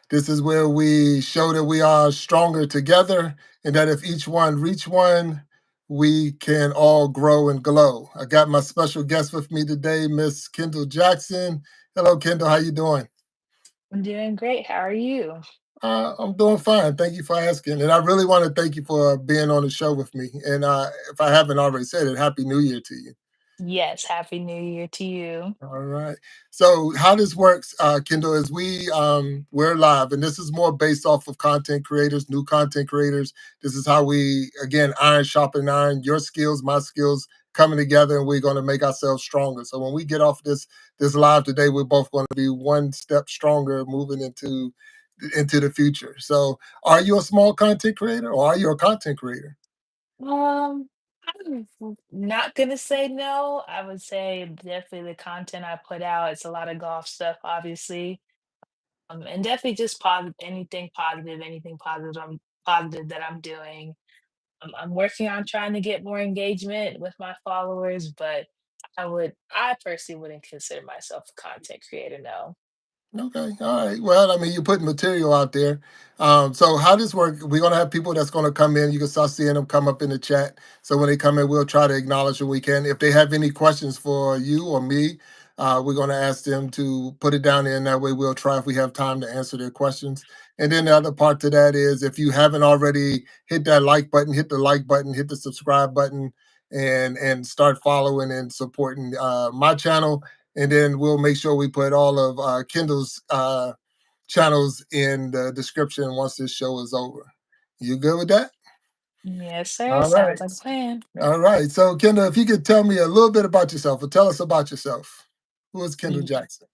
This is where we show that we are stronger together and that if each one reach one, we can all grow and glow. I got my special guest with me today, Miss Kendall Jackson. Hello, Kendall. How you doing? I'm doing great. How are you? I'm doing fine. Thank you for asking. And I really want to thank you for being on the show with me. And if I haven't already said it, Happy New Year to you. Yes, Happy New Year to you. All right. So how this works, Kendall, is we're live, and this is more based off of content creators, new content creators. This is how we again iron sharpen iron. Your skills, my skills coming together, and we're going to make ourselves stronger. So when we get off this live today, we're both going to be one step stronger, moving into the future. So, are you a small content creator, or are you a content creator? Um, not gonna say no. I would say definitely the content I put out. It's a lot of golf stuff, obviously. And definitely just anything positive positive that I'm doing. I'm working on trying to get more engagement with my followers, but I personally wouldn't consider myself a content creator, no. Okay, all right. Well, I mean, you're putting material out there. So how this work? We're gonna have people that's gonna come in. You can start seeing them come up in the chat. So when they come in, we'll try to acknowledge when we can. If they have any questions for you or me, we're gonna ask them to put it down there, and that way we'll try if we have time to answer their questions. And then the other part to that is if you haven't already hit that like button, hit the like button, hit the subscribe button, and start following and supporting my channel, and then we'll make sure we put all of Kendall's channels in the description once this show is over. You good with that? Yes, sir. All right. Sounds like a plan. All right. So, Kendall, if you could tell me a little bit about yourself, or tell us about yourself. Who is Kendall Jackson?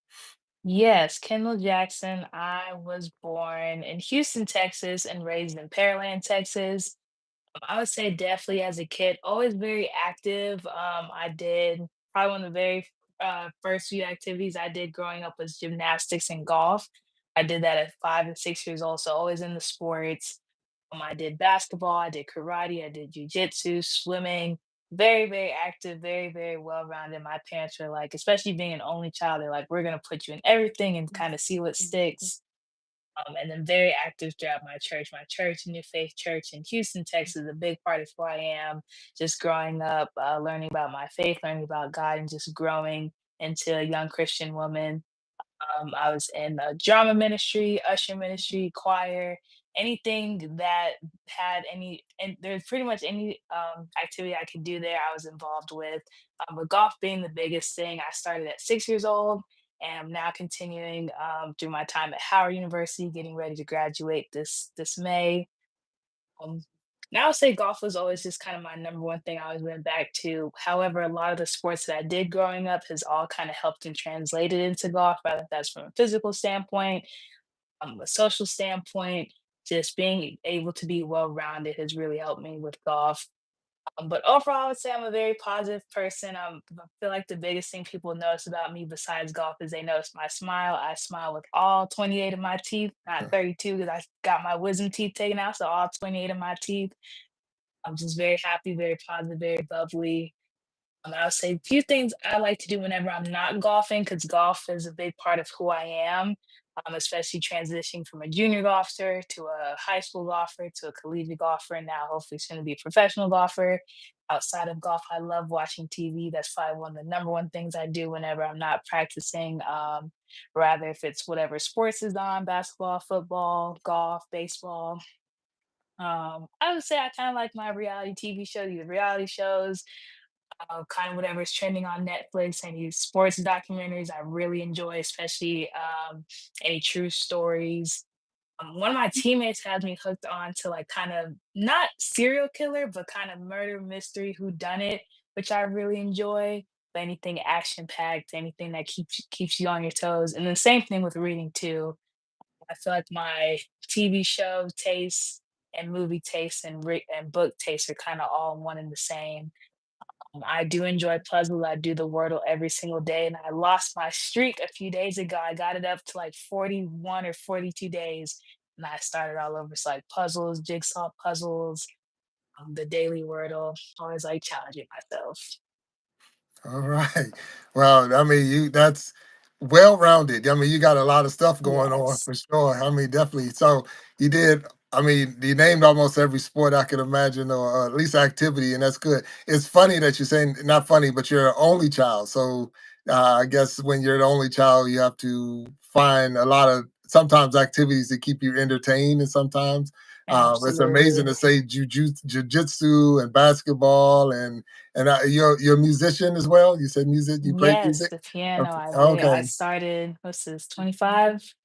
Yes, Kendall Jackson. I was born in Houston, Texas, and raised in Pearland, Texas. I would say definitely as a kid, always very active. I did probably one of the very first few activities I did growing up was gymnastics and golf. I did that at 5 and 6 years old, so always in the sports. I did basketball, I did karate, I did jujitsu, swimming. Very, very active, very, very well rounded. My parents were like, especially being an only child, they're like, we're gonna put you in everything and kind of see what sticks. And then very active throughout my church. My church, New Faith Church in Houston, Texas, a big part of who I am. Just growing up, learning about my faith, learning about God, and just growing into a young Christian woman. I was in drama ministry, usher ministry, choir, anything that had and there's pretty much any activity I could do there, I was involved with. But golf being the biggest thing, I started at 6 years old, and I'm now continuing through my time at Howard University, getting ready to graduate this May. Um, now I would say golf was always just kind of my number one thing I always went back to. However, a lot of the sports that I did growing up has all kind of helped and translated into golf, whether that's from a physical standpoint, a social standpoint, just being able to be well rounded has really helped me with golf. But overall, I would say I'm a very positive person. I feel like the biggest thing people notice about me besides golf is they notice my smile. I smile with all 28 of my teeth, not 32 because I got my wisdom teeth taken out. So all 28 of my teeth. I'm just very happy, very positive, very bubbly. I would say a few things I like to do whenever I'm not golfing, because golf is a big part of who I am, especially transitioning from a junior golfer to a high school golfer to a collegiate golfer, and now hopefully soon to be a professional golfer. Outside of golf, I love watching TV. That's probably one of the number one things I do whenever I'm not practicing. Rather, if it's whatever sports is on, basketball, football, golf, baseball. I would say I kind of like my reality TV shows, the reality shows, kind of whatever's trending on Netflix, any sports documentaries I really enjoy, especially any true stories. One of my teammates has me hooked on to like kind of not serial killer, but kind of murder mystery who done it, which I really enjoy. But anything action packed, anything that keeps you on your toes, and the same thing with reading too. I feel like my TV show tastes and movie tastes and book tastes are kind of all one and the same. I do enjoy puzzles. I do the Wordle every single day, and I lost my streak a few days ago. I got it up to like 41 or 42 days, and I started all over. So like puzzles, jigsaw puzzles, the daily Wordle. Always like challenging myself. All right. Well, I mean, you that's well-rounded. I mean, you got a lot of stuff going on Yes. for sure. I mean, definitely. So you did. I mean, you named almost every sport I could imagine, or at least activity, and that's good. It's funny that you're saying not funny, but you're an only child. So I guess when you're the only child, you have to find a lot of sometimes activities to keep you entertained, and sometimes it's amazing Absolutely. to say jujitsu and basketball, and you're a musician as well. You said music. You play Yes, music. the piano. Okay. I Okay. started, what's this, 25?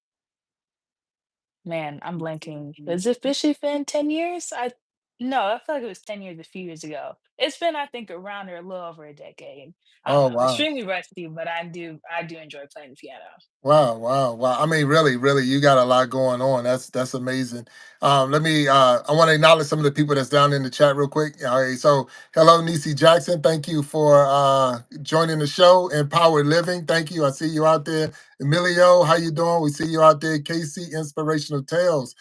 Man, I'm blanking. Has it officially been 10 years? I No, I feel like it was 10 years a few years ago. It's been, I think, around or a little over a decade. I don't Oh, know. I'm wow. extremely rusty, but I do enjoy playing the piano. Wow, wow, wow. I mean, really, really, you got a lot going on. That's amazing. Let me I want to acknowledge some of the people that's down in the chat real quick. All right, so hello, Nisi Jackson. Thank you for joining the show. Empowered Living. Thank you. I see you out there. Emilio, how you doing? We see you out there. Casey, Inspirational Tales.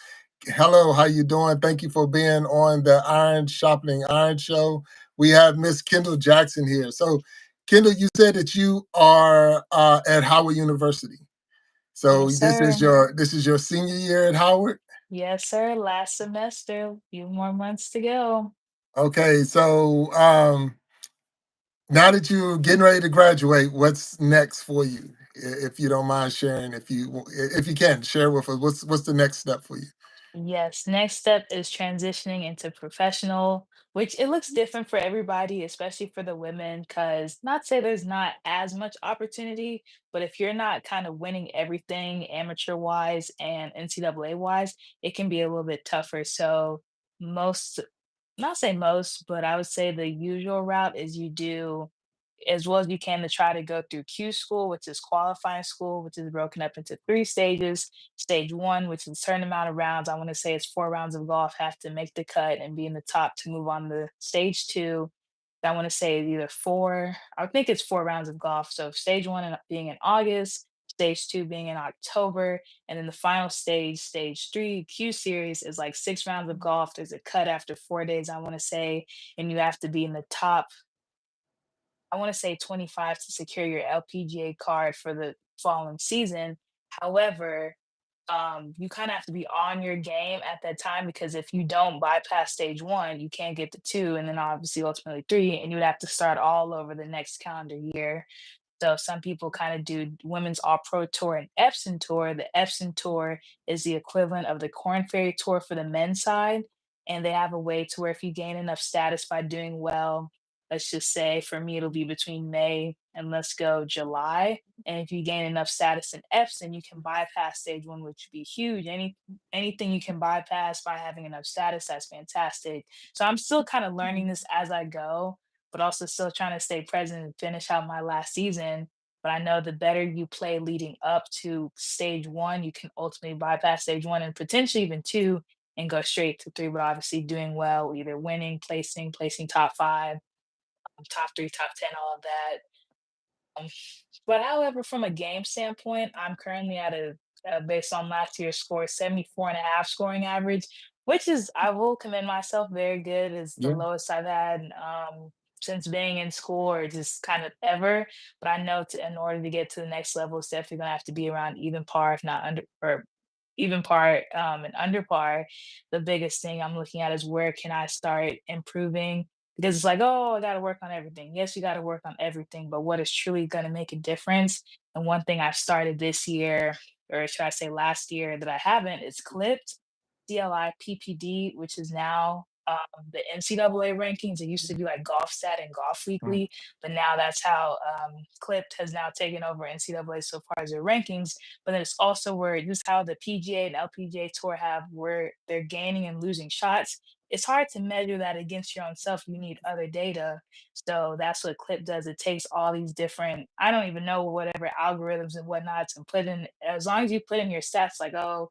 Hello, how you doing? Thank you for being on the Iron Sharpening Iron Show. We have Miss Kendall Jackson here. So, Kendall, you said that you are at Howard University. So Yes, sir. this is your senior year at Howard. Yes, sir. Last semester, few more months to go. Okay, so now that you're getting ready to graduate, what's next for you? If you don't mind sharing, if you can share with us, what's the next step for you? Yes, next step is transitioning into professional, which it looks different for everybody, especially for the women, because not say there's not as much opportunity, but if you're not kind of winning everything amateur wise and NCAA wise, it can be a little bit tougher. So most, not say most, but I would say the usual route is you do as well as you can to try to go through Q school, which is qualifying school, which is broken up into three stages. Stage one, which is a certain amount of rounds. I want to say it's 4 rounds of golf, have to make the cut and be in the top to move on to stage two. I want to say either four, I think it's 4 rounds of golf. So stage one being in August, stage two being in October, and then the final stage, stage three, Q series is like 6 rounds of golf. There's a cut after 4 days, I want to say, and you have to be in the top, I want to say 25 to secure your LPGA card for the following season. However, you kind of have to be on your game at that time because if you don't bypass stage one, you can't get to two, and then obviously ultimately three, and you would have to start all over the next calendar year. So some people kind of do women's all pro tour and Epson tour. The Epson tour is the equivalent of the Corn Ferry tour for the men's side. And they have a way to where if you gain enough status by doing well, let's just say for me, it'll be between May and let's go July. And if you gain enough status in Epson, you can bypass stage one, which would be huge. Anything you can bypass by having enough status, that's fantastic. So I'm still kind of learning this as I go, but also still trying to stay present and finish out my last season. But I know the better you play leading up to stage one, you can ultimately bypass stage one and potentially even two and go straight to three. But obviously, doing well, either winning, placing top five, top three, top 10, all of that. Um, but however, from a game standpoint, I'm currently at based on last year's score, 74 and a half scoring average, which is, I will commend myself, very good. Is the Yeah. lowest I've had since being in school or just kind of ever. But I know in order to get to the next level, it's definitely going to have to be around even par, if not under, or even par and under par. The biggest thing I'm looking at is where can I start improving, because it's like, oh, I got to work on everything. Yes, you got to work on everything, but what is truly going to make a difference? And one thing I've started this year, or should I say last year, that I haven't is clipped CLI PPD, which is now the NCAA rankings. It used to be like Golf Stat and Golf Mm, Weekly, but now that's how Clipped has now taken over NCAA so far as their rankings. But then it's also where just how the PGA and LPGA Tour have where they're gaining and losing shots. It's hard to measure that against your own self. You need other data. So that's what Clip does. It takes all these different, I don't even know, whatever algorithms and whatnots, and put in, as long as you put in your stats, like, oh,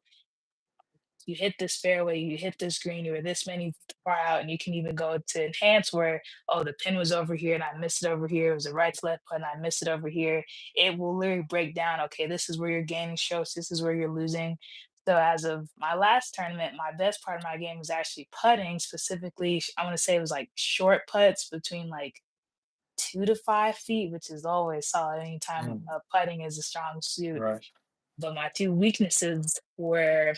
you hit this fairway, you hit this green, you were this many far out, and you can even go to enhance where, oh, the pin was over here and I missed it over here. It was a right to left putt and I missed it over here. It will literally break down, okay, this is where you're gaining strokes, this is where you're losing. So as of my last tournament, my best part of my game was actually putting, specifically, I want to say it was like short putts between like 2 to 5 feet, which is always solid anytime Mm, putting is a strong suit. right. But my two weaknesses were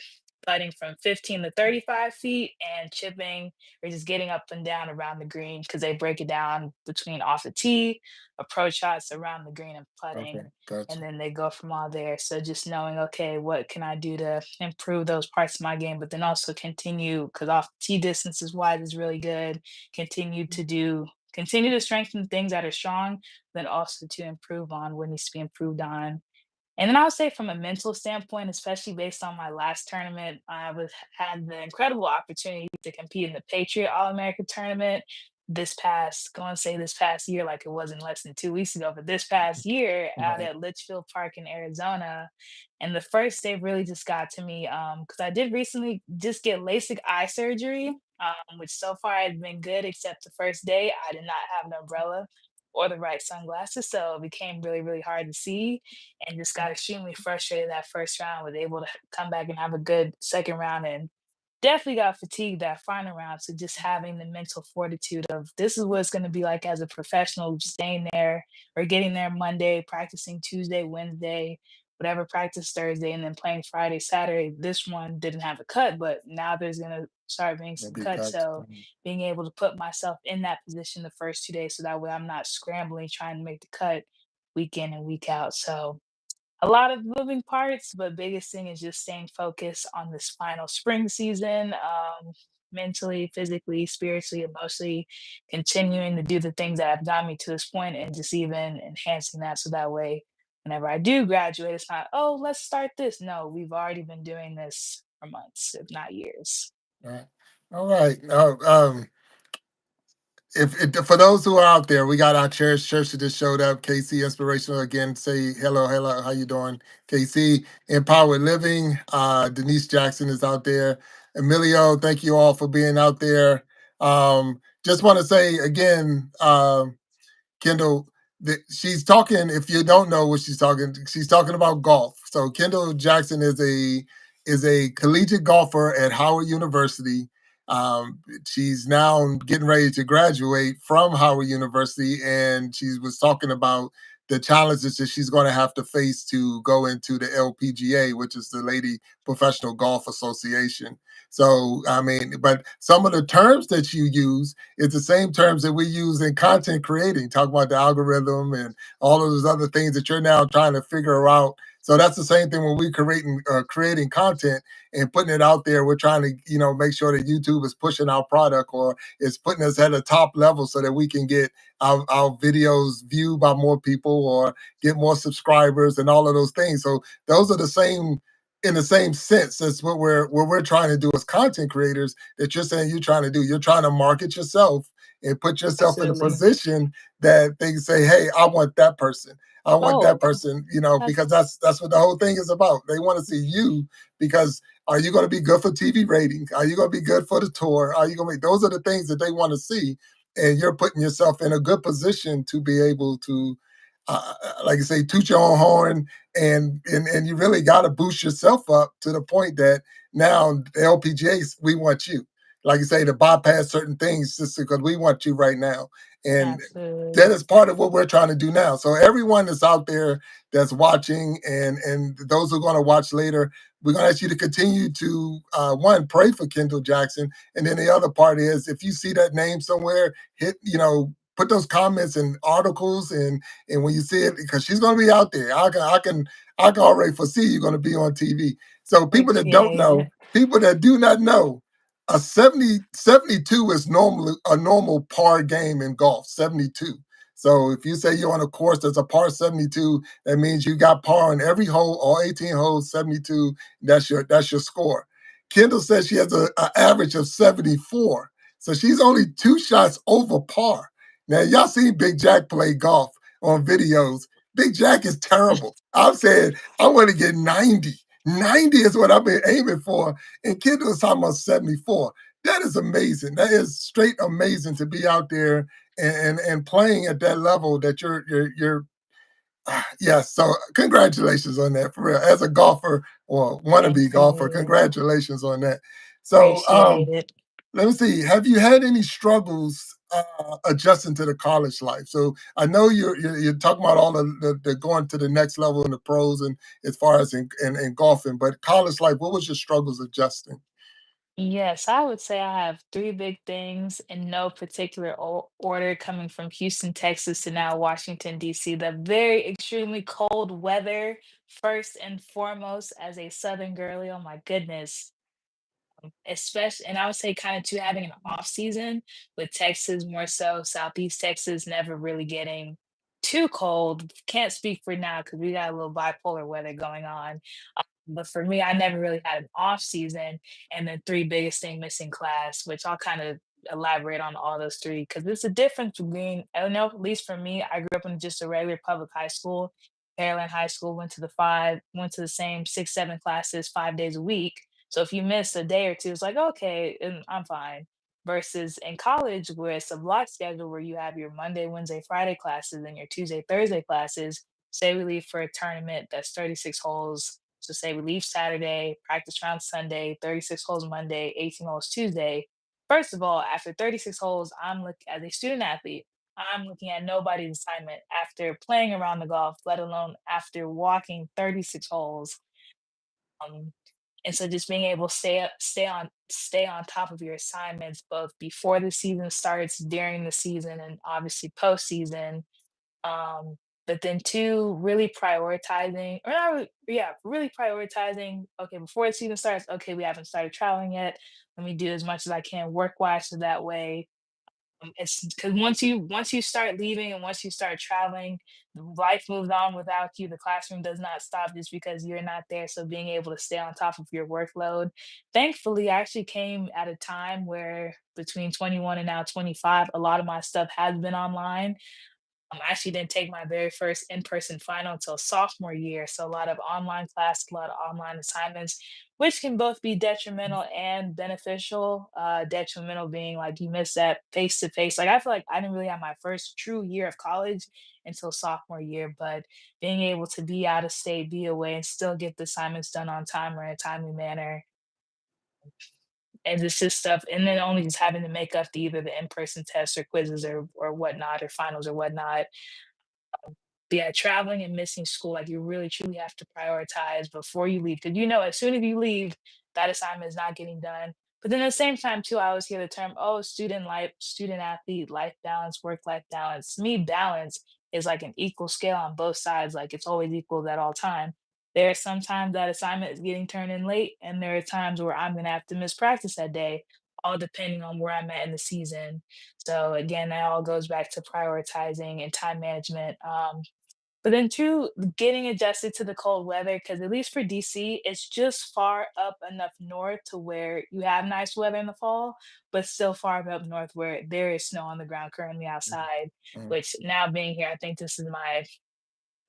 putting from 15 to 35 feet and chipping or just getting up and down around the green because they break it down between off the tee, approach shots around the green, and Okay. putting. Gotcha. And then they go from all there. So just knowing, okay, what can I do to improve those parts of my game, but then also continue because off the tee distances wise is really good. Continue to do, continue to strengthen things that are strong, then also to improve on what needs to be improved on. And then I would say from a mental standpoint, especially based on my last tournament, I was had the incredible opportunity to compete in the Patriot All American tournament this past, going to say this past year, like it wasn't less than 2 weeks ago, but this past year out Right. at Litchfield Park in Arizona. And the first day really just got to me because I did recently just get LASIK eye surgery, which so far had been good, except the first day I did not have an umbrella or the right sunglasses. So it became really, really hard to see and just got extremely frustrated that first round, was able to come back and have a good second round and definitely got fatigued that final round. So just having the mental fortitude of this is what it's going to be like as a professional, staying there or getting there Monday, practicing Tuesday, Wednesday, whatever practice Thursday, and then playing Friday, Saturday. This one didn't have a cut, but now there's going to start being some Maybe cuts. gotcha. So being able to put myself in that position the first 2 days so that way I'm not scrambling trying to make the cut week in and week out. So a lot of moving parts, but biggest thing is just staying focused on this final spring season, mentally, physically, spiritually, emotionally, continuing to do the things that have got me to this point and just even enhancing that so that way whenever I do graduate, it's not, oh, let's start this. No, we've already been doing this for months, if not years. All right. All right. If for those who are out there, we got our cherished church that just showed up. KC Inspirational again. Say hello, hello. How you doing, KC? Empowered Living. Denise Jackson is out there. Emilio, thank you all for being out there. Just want to say again, Kendall, she's talking. If you don't know what she's talking about golf. So Kendall Jackson is a collegiate golfer at Howard University. She's now getting ready to graduate from Howard University, and she was talking about the challenges that she's going to have to face to go into the LPGA, which is the Lady Professional Golf Association. So, I mean, but some of the terms that you use is the same terms that we use in content creating, talk about the algorithm and all of those other things that you're now trying to figure out. So that's the same thing when we creating content and putting it out there. We're trying to, make sure that YouTube is pushing our product or is putting us at a top level so that we can get our videos viewed by more people or get more subscribers and all of those things. So those are the same in the same sense. That's what we're trying to do as content creators that you're saying you're trying to do. You're trying to market yourself and put yourself in a Absolutely. position that they can say, hey, I want that person. I want that Oh, person, that's because that's what the whole thing is about. They want to see you because are you going to be good for TV ratings? Are you going to be good for the tour? Are you going to be, those are the things that they want to see. And you're putting yourself in a good position to be able to, like I say, toot your own horn and you really got to boost yourself up to the point that now the LPGAs, we want you. Like you say, to bypass certain things just because we want you right now. And that absolutely. is part of what we're trying to do now. So everyone that's out there that's watching and those who are going to watch later, we're going to ask you to continue to one, pray for Kendall Jackson. And then the other part is if you see that name somewhere, put those comments and articles and when you see it, because she's going to be out there. I can already foresee you're going to be on TV. So people that don't Appreciate know, it. people that do not know, a 72 is normally a normal par game in golf, 72. So if you say you're on a course that's a par 72, that means you got par on every hole, all 18 holes, 72. That's your score. Kendall says she has an average of 74. So she's only 2 shots over par. Now, y'all seen Big Jack play golf on videos. Big Jack is terrible. I'm saying I want to get 90. 90 is what I've been aiming for. And Kendall is talking about 74. That is amazing. That is straight amazing to be out there and playing at that level that you're yes. So congratulations on that for real. As a golfer or Thank wannabe golfer, you. congratulations on that. So Appreciate it. let me see. Have you had any struggles adjusting to the college life. So I know you're talking about all the going to the next level in the pros and as far as in golfing, but college life, what was your struggles adjusting? Yes, I would say I have three big things in no particular order coming from Houston, Texas to now Washington, D.C. The very extremely cold weather, first and foremost, as a Southern girly. Oh my goodness. Especially, and I would say kind of too having an off season with Texas more so, Southeast Texas never really getting too cold. Can't speak for now because we got a little bipolar weather going on. But for me, I never really had an off season. And then three biggest thing missing class, which I'll kind of elaborate on all those three because it's a difference between, I don't know, at least for me, I grew up in just a regular public high school. Maryland High School went to the same six, seven classes 5 days a week. So if you miss a day or two, it's like, okay, and I'm fine. Versus in college, where it's a block schedule where you have your Monday, Wednesday, Friday classes and your Tuesday, Thursday classes. Say we leave for a tournament that's 36 holes. So say we leave Saturday, practice round Sunday, 36 holes Monday, 18 holes Tuesday. First of all, after 36 holes, I'm look as a student athlete, I'm looking at nobody's assignment after playing around the golf, let alone after walking 36 holes. Um, and so just being able to stay on top of your assignments both before the season starts, during the season, and obviously postseason. Um, but then two, really prioritizing, or not, yeah, really prioritizing. Okay, before the season starts, okay, we haven't started traveling yet. Let me do as much as I can work wise, so that way it's because once you start leaving and once you start traveling, life moves on without you. The classroom does not stop just because you're not there. So being able to stay on top of your workload. Thankfully, I actually came at a time where between 21 and now 25, a lot of my stuff has been online. I actually didn't take my very first in-person final until sophomore year. So a lot of online class, a lot of online assignments, which can both be detrimental and beneficial. Detrimental being like you miss that face to face. Like I feel like I didn't really have my first true year of college until sophomore year, but being able to be out of state, be away, and still get the assignments done on time or in a timely manner, and it's just stuff, and then only just having to make up the either the in-person tests or quizzes or whatnot or finals or whatnot. But yeah, traveling and missing school, like you really truly have to prioritize before you leave. Cause you know, as soon as you leave, that assignment is not getting done. But then at the same time, too, I always hear the term, oh, student life, student athlete, life balance, work life balance. To me, balance is like an equal scale on both sides. Like it's always equal at all time. There are sometimes that assignment is getting turned in late, and there are times where I'm gonna have to miss practice that day, all depending on where I'm at in the season. So again, that all goes back to prioritizing and time management. But then too, getting adjusted to the cold weather, because at least for DC, it's just far up enough north to where you have nice weather in the fall, but still far up north where there is snow on the ground currently Mm, outside, mm, which now being here, I think this is my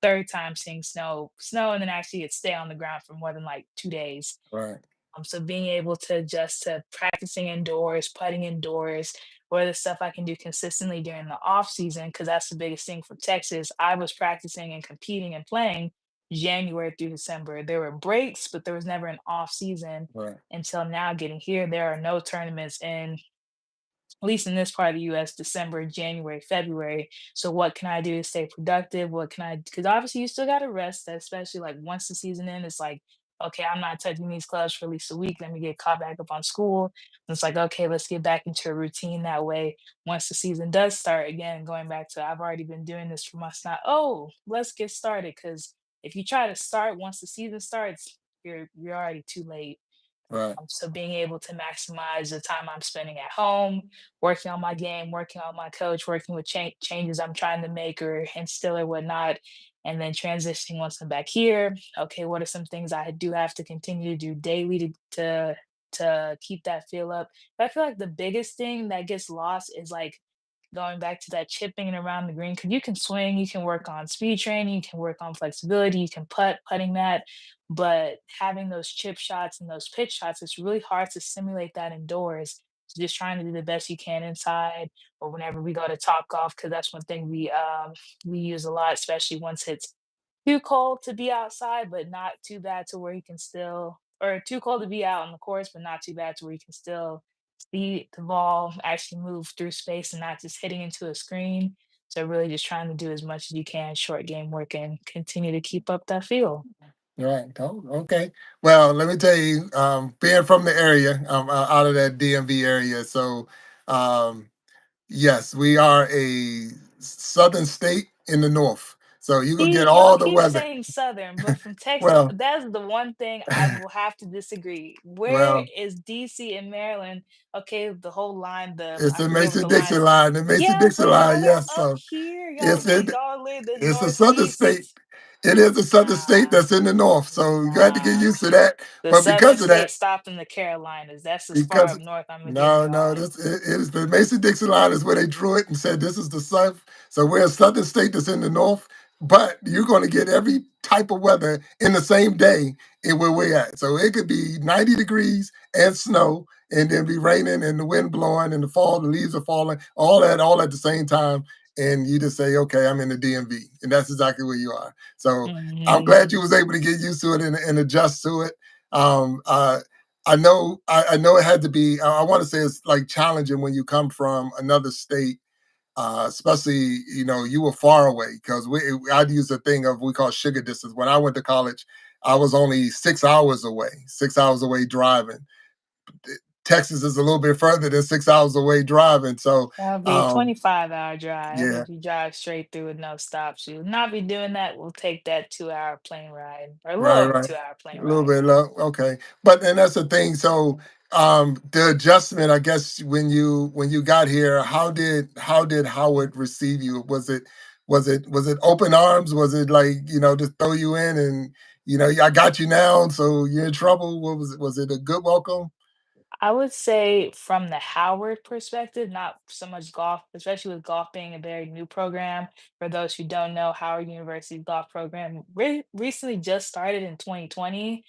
third time seeing snow, and then actually it stay on the ground for more than like 2 days. right, So being able to adjust to practicing indoors, putting indoors, or the stuff I can do consistently during the off season, because that's the biggest thing for Texas. I was practicing and competing and playing January through December. There were breaks, but there was never an off season right, until now getting here. There are no tournaments in, at least in this part of the US, December, January, February. So what can I do to stay productive? What can I, because obviously you still gotta rest, especially like once the season ends, it's like, okay, I'm not touching these clubs for at least a week. Let me get caught back up on school. And it's like, okay, let's get back into a routine that way. Once the season does start again, going back to I've already been doing this for months now. Oh, let's get started. Cause if you try to start once the season starts, you're already too late. right, So being able to maximize the time I'm spending at home, working on my game, working on my coach, working with changes I'm trying to make or instill or whatnot, and then transitioning once I'm back here. Okay, what are some things I do have to continue to do daily to keep that feel up? But I feel like the biggest thing that gets lost is like going back to that chipping and around the green, because you can swing, you can work on speed training, you can work on flexibility, you can putting that, but having those chip shots and those pitch shots, it's really hard to simulate that indoors. So just trying to do the best you can inside, or whenever we go to top golf, because that's one thing we use a lot, especially once it's too cold to be outside, but not too bad to where you can still, or too cold to be out on the course, but not too bad to where you can still see the ball actually move through space and not just hitting into a screen. So really just trying to do as much as you can, short game work, and continue to keep up that feel. Right. Oh, okay. Well, let me tell you, being from the area, out of that DMV area, so um, yes, we are a southern state in the north. So you can get See, y'all all the keep weather. saying Southern, but from Texas, Well, that's the one thing I will have to disagree. Where well, is DC and Maryland? Okay, the whole line, it's I the forget what Mason the line Dixon is. line, the Mason Yeah, Dixon but line. y'all are Yes. up So here. it's it. Y'all in the It's a southern state. Northeast. It is a southern state Nah, that's in the north. So you got to get nah. used to that. The But southern because of that, states stopped in the Carolinas. That's as far because up north I'm gonna give no, y'all. it is the Mason Dixon line is where they drew it and said this is the south. So we're a southern state that's in the north, but you're going to get every type of weather in the same day in where we're at. So it could be 90 degrees and snow, and then be raining and the wind blowing and the fall, the leaves are falling, all that, all at the same time. And you just say, okay, I'm in the DMV, and that's exactly where you are. So I'm Mhm. glad you was able to get used to it and adjust to it. Um, uh, I know it had to be. I want to say it's like challenging when you come from another state, especially you were far away because I'd use the thing of we call sugar distance. When I went to college, I was only 6 hours away, 6 hours away driving. Texas is a little bit further than 6 hours away driving. So That'll be a um, 25-hour drive yeah, if you drive straight through with no stops. You will not be doing that. We'll take that 2-hour plane ride or a little right, over right. 2-hour plane A little ride. bit low. Okay. But and that's the thing. So the adjustment, I guess, when you got here, how did Howard receive you? Was it open arms? Was it like, just throw you in and I got you now, so you're in trouble? What was it? Was it a good welcome? I would say from the Howard perspective, not so much golf, especially with golf being a very new program. For those who don't know, Howard University's golf program recently just started in 2020.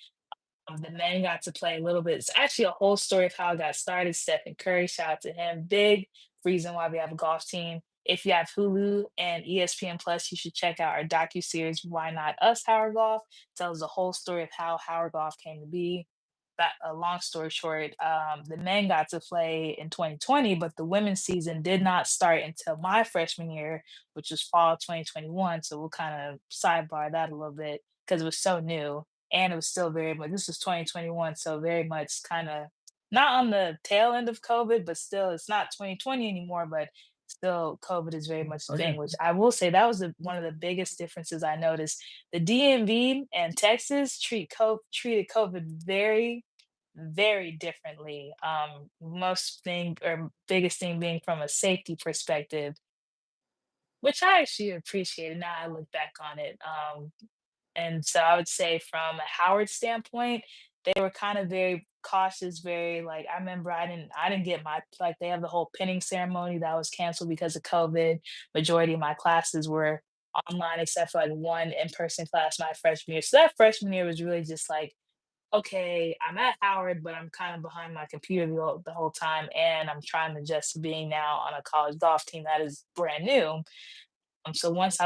The men got to play a little bit. It's actually a whole story of how it got started. Stephen Curry, shout out to him. Big reason why we have a golf team. If you have Hulu and ESPN Plus, you should check out our docu-series, Why Not Us, Howard Golf. Tells the whole story of how Howard Golf came to be. But a long story short, the men got to play in 2020, but the women's season did not start until my freshman year, which was fall 2021. So we'll kind of sidebar that a little bit because it was so new and it was still very much, this was 2021, so very much kind of not on the tail end of COVID, but still it's not 2020 anymore, but still COVID is very much a Oh yeah. thing, which I will say that was one of the biggest differences I noticed. The DMV and Texas treated COVID very, very differently. Most thing or biggest thing being from a safety perspective, which I actually appreciated. Now I look back on it. And so I would say from a Howard standpoint, they were kind of very cautious, very like I remember I didn't get my like they have the whole pinning ceremony that was canceled because of COVID. Majority of my classes were online except for like one in-person class my freshman year. So that freshman year was really just like, okay, I'm at Howard, but I'm kind of behind my computer the whole time, and I'm trying to adjust to being now on a college golf team that is brand new. So once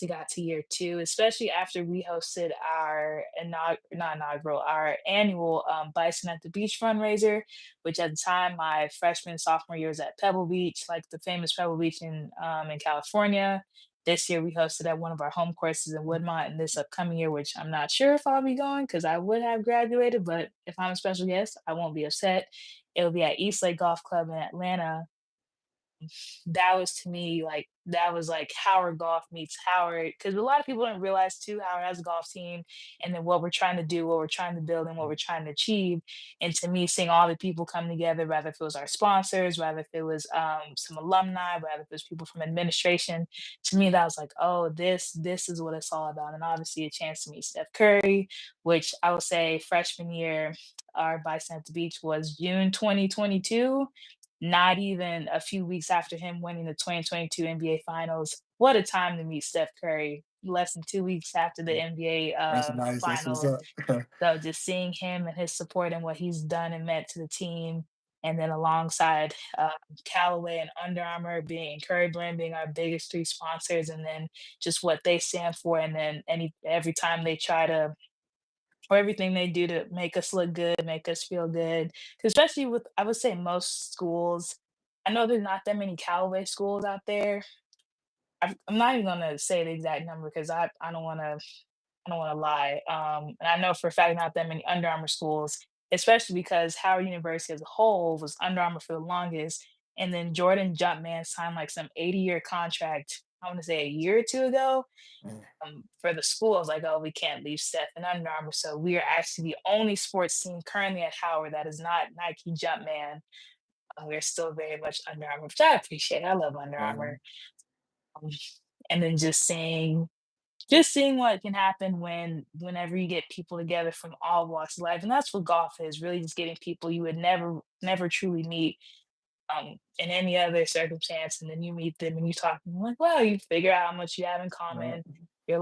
we got to year two, especially after we hosted our not inaugural, our annual Bison at the Beach fundraiser, which at the time my freshman sophomore year was at Pebble Beach, like the famous Pebble Beach in California. This year we hosted at one of our home courses in Woodmont, and this upcoming year, which I'm not sure if I'll be going because I would have graduated, but if I'm a special guest, I won't be upset. It'll be at East Lake Golf Club in Atlanta. That was to me like that was like Howard Golf meets Howard because a lot of people don't realize too Howard has a golf team and then what we're trying to do, what we're trying to build, and what we're trying to achieve. And to me, seeing all the people come together, rather if it was our sponsors, rather if it was some alumni, rather if it was people from administration, to me that was like, oh, this is what it's all about. And obviously a chance to meet Steph Curry, which I will say freshman year, our Bison at the Beach was June 2022, not even a few weeks after him winning the 2022 NBA Finals. What a time to meet Steph Curry. Less than 2 weeks after the NBA That's nice. That's what's Finals. up. So just seeing him and his support and what he's done and meant to the team. And then alongside Callaway and Under Armour being Curry Brand being our biggest three sponsors, and then just what they stand for. And then every time they try to for everything they do to make us look good, make us feel good. 'Cause especially with, I would say, most schools. I know there's not that many Callaway schools out there. I'm not even gonna say the exact number because I don't wanna lie. And I know for a fact not that many Under Armour schools, especially because Howard University as a whole was Under Armour for the longest, and then Jordan Jumpman signed like some 80-year contract, I wanna say a year or 2 ago, Mm. for the school. I was like, "Oh, we can't leave Steph and Under Armour." So we are actually the only sports team currently at Howard that is not Nike Jumpman. We're still very much Under Armour, which I appreciate. I love Under Mhm. Armour. Um, and then just seeing what can happen whenever you get people together from all walks of life, and that's what golf is, really just getting people you would never truly meet, in any other circumstance, and then you meet them and you talk, and you're like, wow, you figure out how much you have in common, your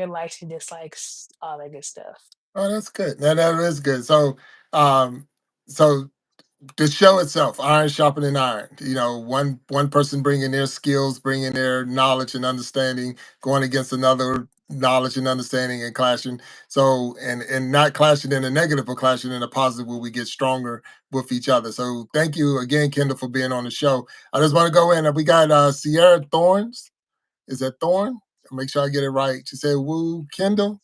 likes, your dislikes, all that good stuff. Oh, that's good. That is good. Um, so the show itself, Iron Sharpening Iron. One person bringing their skills, bringing their knowledge and understanding, going against another knowledge and understanding and clashing. So and not clashing in a negative, but clashing in a positive, where we get stronger with each other. So thank you again, Kendall, for being on the show. I just want to go in. We got Sierra Thorns. Is that Thorn? Make sure I get it right. She said, "Woo, Kendall."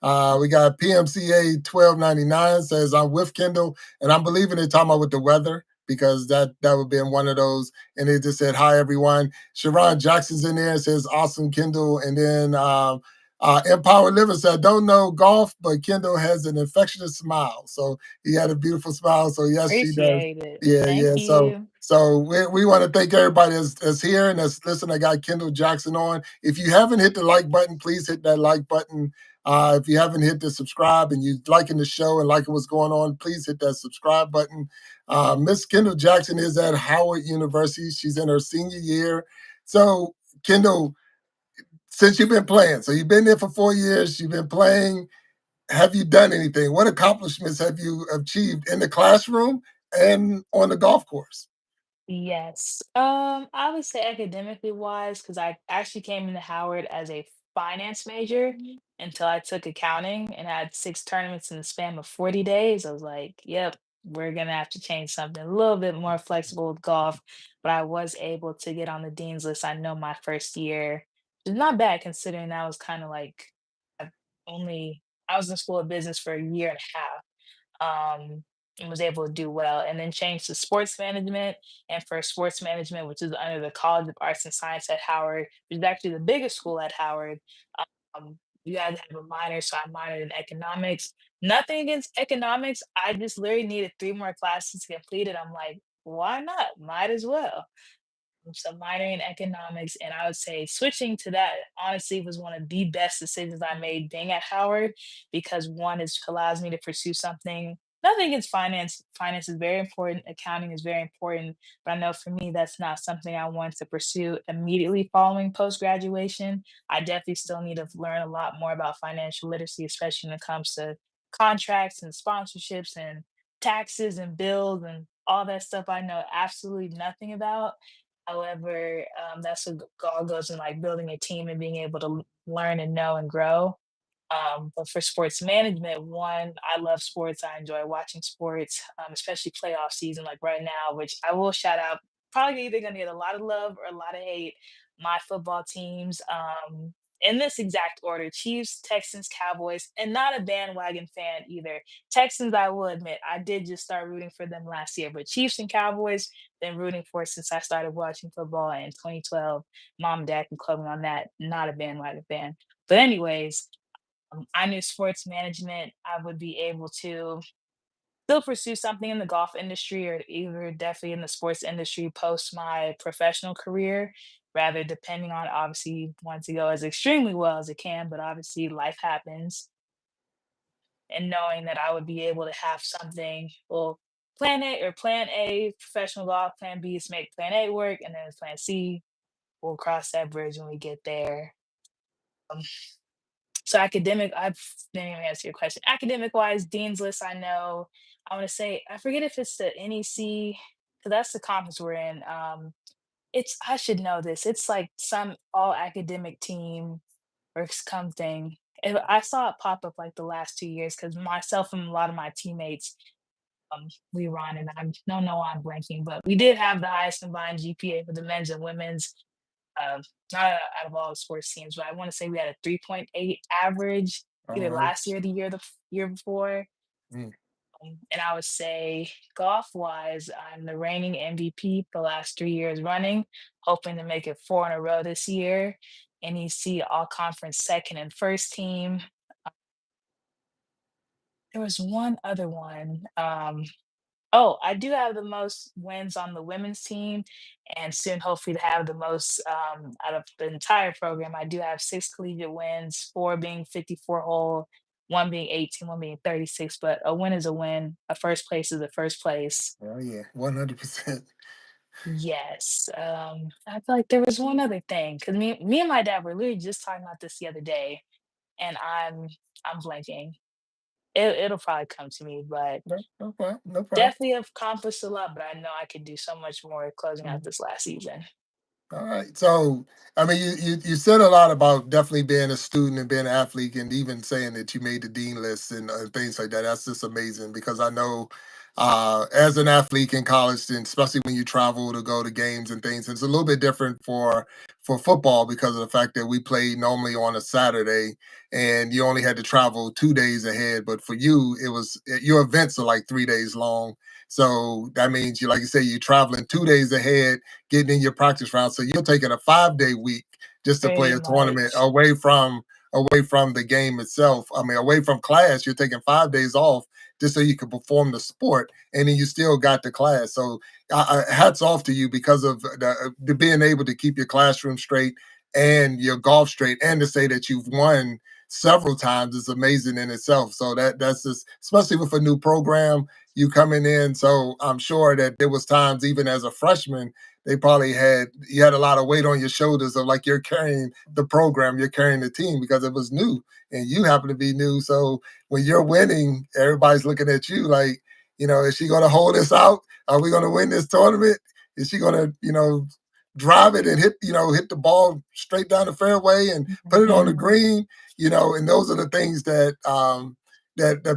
We got PMCA 1299 says, "I'm with Kendall," and I'm believing they're talking about with the weather because that would be in one of those. And they just said, "Hi, everyone." Sharon Jackson's in there and says, "Awesome, Kendall." And then Empower Liver said, "Don't know golf, but Kendall has an infectious smile." So he had a beautiful smile. So yes, she does. Appreciate it. Yeah, Thank yeah. So you. so we want to thank everybody that's here and that's listening. I got Kendall Jackson on. If you haven't hit the like button, please hit that like button. If you haven't hit the subscribe and you liking the show and liking what's going on, please hit that subscribe button. Miss Kendall Jackson is at Howard University. She's in her senior year. So Kendall, since you've been playing, so you've been there for 4 years, you've been playing. Have you done anything? What accomplishments have you achieved in the classroom and on the golf course? Yes. I would say academically wise, because I actually came into Howard as a finance major until I took accounting and had 6 tournaments in the span of 40 days. I was like, yep, we're gonna have to change something a little bit more flexible with golf. But I was able to get on the dean's list, I know, my first year. It's not bad considering that was kind of like I've only I was in school of business for a year and a half, and was able to do well, and then changed to sports management. And for sports management, which is under the College of Arts and Science at Howard, which is actually the biggest school at Howard, you had to have a minor. So I minored in economics. Nothing against economics. I just literally needed 3 more classes to complete it. I'm like, why not? Might as well. So minoring in economics, and I would say switching to that honestly was one of the best decisions I made being at Howard, because one is allows me to pursue something. Nothing against finance. Finance is very important. Accounting is very important. But I know for me, that's not something I want to pursue immediately following post graduation. I definitely still need to learn a lot more about financial literacy, especially when it comes to contracts and sponsorships and taxes and bills and all that stuff I know absolutely nothing about. However, that's what all goes in like building a team and being able to learn and know and grow. But for sports management, one, I love sports. I enjoy watching sports, especially playoff season, like right now, which I will shout out. Probably either going to get a lot of love or a lot of hate. My football teams, in this exact order: Chiefs, Texans, Cowboys, and not a bandwagon fan either. Texans, I will admit, I did just start rooting for them last year, but Chiefs and Cowboys, been rooting for since I started watching football in 2012. Mom and dad can quote me on that. Not a bandwagon fan. But anyways, I knew sports management, I would be able to still pursue something in the golf industry or either definitely in the sports industry post my professional career, rather depending on, obviously want to go as extremely well as it can, but obviously life happens, and knowing that I would be able to have something, well, plan A, professional golf, plan B is make plan A work, and then plan C, we'll cross that bridge when we get there. Um, So I didn't even answer your question. Academic wise, Dean's List, I know. I want to say, I forget if it's the NEC, because that's the conference we're in. I should know this. It's like some all academic team or something. I saw it pop up like the last 2 years because myself and a lot of my teammates, we run, and I don't know why I'm blanking, but we did have the highest combined GPA for the men's and women's. Um, Not out of all the sports teams, but I want to say we had a 3.8 average All either right. last year or the year before. Mm. And I would say golf wise, I'm the reigning MVP for the last 3 years running, hoping to make it four in a row this year. NEC all conference second and first team. There was one other one. Oh, I do have the most wins on the women's team, and soon hopefully to have the most out of the entire program. I do have six collegiate wins, four being 54 hole, one being 18, one being 36. But a win is a win. A first place is a first place. Oh yeah, 100%. Yes. I feel like there was one other thing because me and my dad were literally just talking about this the other day, and I'm blanking. It'll probably come to me, but No, no problem. No problem. definitely have accomplished a lot, but I know I could do so much more closing out this last season. All right. So, I mean, you said a lot about definitely being a student and being an athlete, and even saying that you made the dean list and things like that. That's just amazing because I know, as an athlete in college, and especially when you travel to go to games and things, it's a little bit different for football because of the fact that we play normally on a Saturday, and you only had to travel 2 days ahead. But for you, it was your events are like 3 days long. So that means you, like you say, you're traveling 2 days ahead getting in your practice round. So you're taking a 5 day week just to play Pretty a tournament much. away from the game itself. I mean, away from class, you're taking 5 days off just so you can perform the sport, and then you still got the class. So hats off to you because of the being able to keep your classroom straight and your golf straight, and to say that you've won several times is amazing in itself. So that's just, especially with a new program you coming in. So I'm sure that there was times even as a freshman they probably had you had a lot of weight on your shoulders of like you're carrying the program, you're carrying the team because it was new and you happen to be new. So when you're winning, everybody's looking at you like, is she going to hold us out? Are we going to win this tournament? Is she going to, drive it and hit the ball straight down the fairway and put it on the Mhm. green? And those are the things that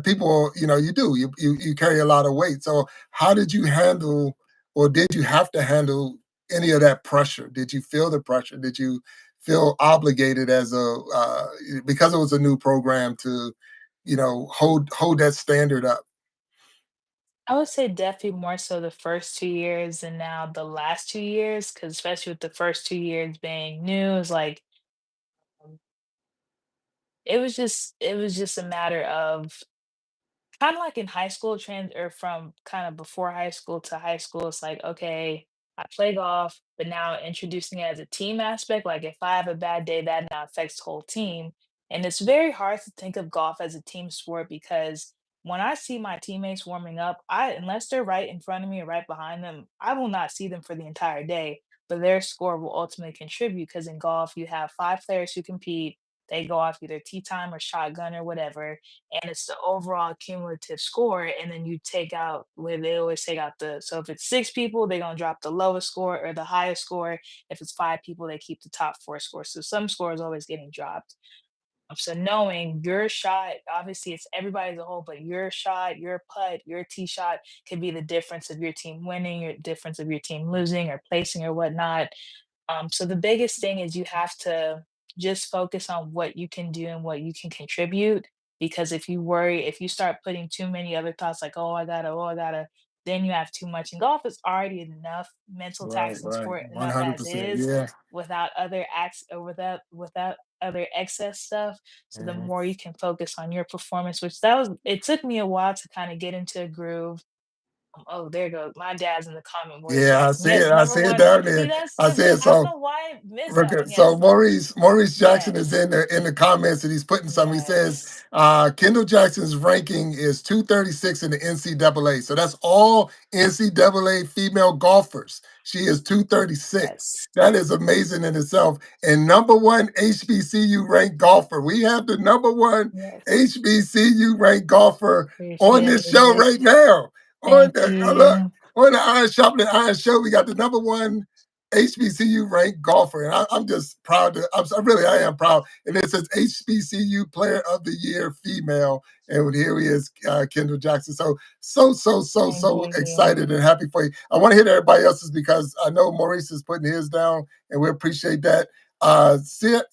people, you do. You carry a lot of weight. So how did you handle or did you have to handle any of that pressure? Did you feel the pressure? Did you feel obligated as because it was a new program to, hold that standard up? I would say definitely more so the first 2 years and now the last 2 years, because especially with the first 2 years being new, it's like um, it was just a matter of kinda like in high school or from kinda before high school to high school, it's like, okay, I play golf, but now introducing it as a team aspect, like if I have a bad day, that now affects the whole team. And it's very hard to think of golf as a team sport because when I see my teammates warming up, unless they're right in front of me or right behind them, I will not see them for the entire day. But their score will ultimately contribute because in golf you have five players who compete. They go off either tee time or shotgun or whatever, and it's the overall cumulative score. And then you take out where they always take out so if it's six people, they're gonna drop the lowest score or the highest score. If it's five people, they keep the top four scores. So some scores always getting dropped. So knowing your shot, obviously it's everybody as a whole, but your shot, your putt, your tee shot could be the difference of your team winning, or difference of your team losing or placing or whatnot. So the biggest thing is you have to just focus on what you can do and what you can contribute. Because if you start putting too many other thoughts like, oh, I gotta, then you have too much. And golf is already enough mental Right, taxing right. sport enough as 100%. is Yeah. without other acts or without other excess stuff. So the Mhm. more you can focus on your performance, it took me a while to kind of get into a groove. Oh, there goes my dad's in the comment, Maurice Yeah, I Jackson. see Yes, it. I number see it one. down See, there. that's I so see good. it. I don't So know why I missed that okay, one. so Yes, Maurice Jackson is yes, in the comments and he's putting some. He says yes, Kendall Jackson's ranking is 236 in the NCAA. So that's all NCAA female golfers. She is 236. yes, That is amazing in itself. And number one HBCU ranked golfer. We have the number one yes. HBCU ranked golfer on Appreciate this show it. right now. Thank you. On the Iron Sharpening Iron Show, we got the number one HBCU ranked golfer, and I'm just proud to. I am proud. And it says HBCU Player of the Year female, and here he is, Kendall Jackson. So Thank you. excited and happy for you. I want to hit everybody else's because I know Maurice is putting his down, and we appreciate that.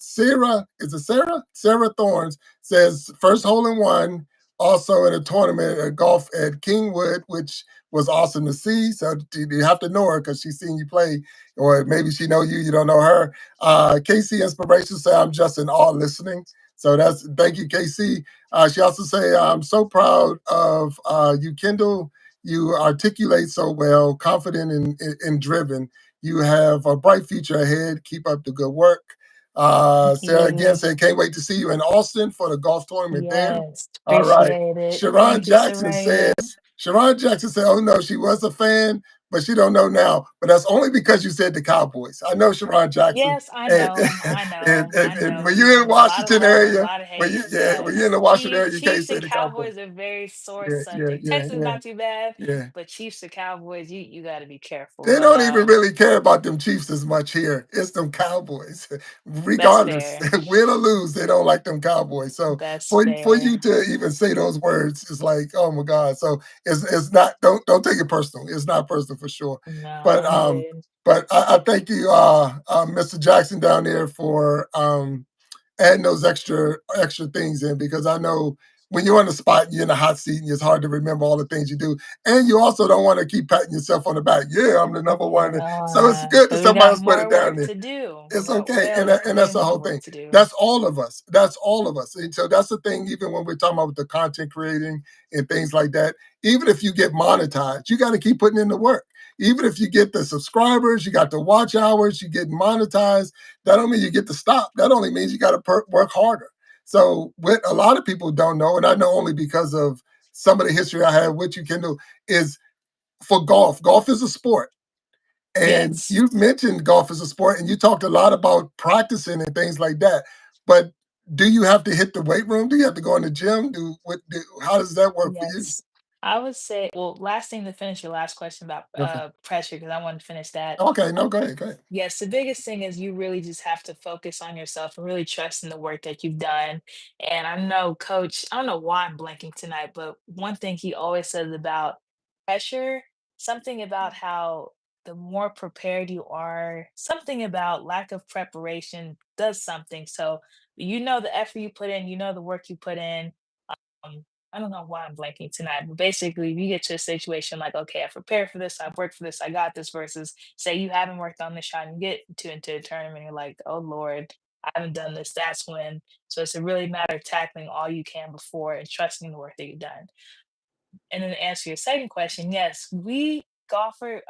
Sarah, is it Sarah? Sarah Thorns says first hole in one, also in a tournament at golf at Kingwood, which was awesome to see. So you have to know her because she's seen you play, or maybe she know you, you don't know her. KC Inspiration say I'm just in awe listening. So that's thank you, KC. She also say I'm so proud of you, Kendall. You articulate so well, confident and driven. You have a bright future ahead. Keep up the good work. Thank Sarah again you. said, can't wait to see you in Austin for the golf tournament there. Yes, All right. appreciate it. Sharon Thank you, Jackson says, Soraya. Sharon Jackson said, oh no, she was a fan, but she don't know now. But that's only because you said the Cowboys. I know Sharon Jackson. Yes, I And know, I know, I and know. when you're in A lot of Washington love and a area, lot of when you hate. yeah, when you're in Yes, the Washington area, you can't Chiefs say and the Cowboys. Cowboys are very sore Yeah, yeah, subject. yeah, Texas yeah, not too bad, yeah. but Chiefs and Cowboys, you got to be careful. They But don't even really care about them Chiefs as much here. It's them Cowboys. that's Regardless, fair. win or lose, they don't like them Cowboys. So That's for fair. you to even say those words, it's like, oh my God. So it's not don't take it personal. It's not personal for sure. No, But all good. I thank you, Mr. Jackson down there for adding those extra things in because I know when you're on the spot, you're in the hot seat, and it's hard to remember all the things you do. And you also don't want to keep patting yourself on the back. Yeah, I'm the number one. So it's No, good that because we somebody got else put it more down work there. to do. We It's got okay, and way that's the more whole work thing. to do. That's all of us. That's all of us. And so that's the thing. Even when we're talking about the content creating and things like that, even if you get monetized, you got to keep putting in the work. Even if you get the subscribers, you got the watch hours, you get monetized. That don't mean you get to stop. That only means you got to work harder. So what a lot of people don't know, and I know only because of some of the history I have with you, Kendall, is for golf. Golf is a sport. And Yes. you mentioned golf as a sport, and you talked a lot about practicing and things like that. But do you have to hit the weight room? Do you have to go in the gym? How does that work for you? Yes. I would say, well, last thing to finish your last question about Okay. pressure, because I want to finish that. Okay. No, go ahead. Go ahead. Yes, the biggest thing is you really just have to focus on yourself and really trust in the work that you've done. And I know coach, I don't know why I'm blanking tonight, but one thing he always says about pressure, something about how the more prepared you are, something about lack of preparation does something. So you know the effort you put in, you know the work you put in. um, I don't know why I'm blanking tonight, but basically, if you get to a situation like, okay, I've prepared for this, I've worked for this, I got this, versus say you haven't worked on this shot and you get into a tournament, you're like, oh Lord, I haven't done this. That's when. So it's a really matter of tackling all you can before and trusting the work that you've done. And then to answer your second question, yes,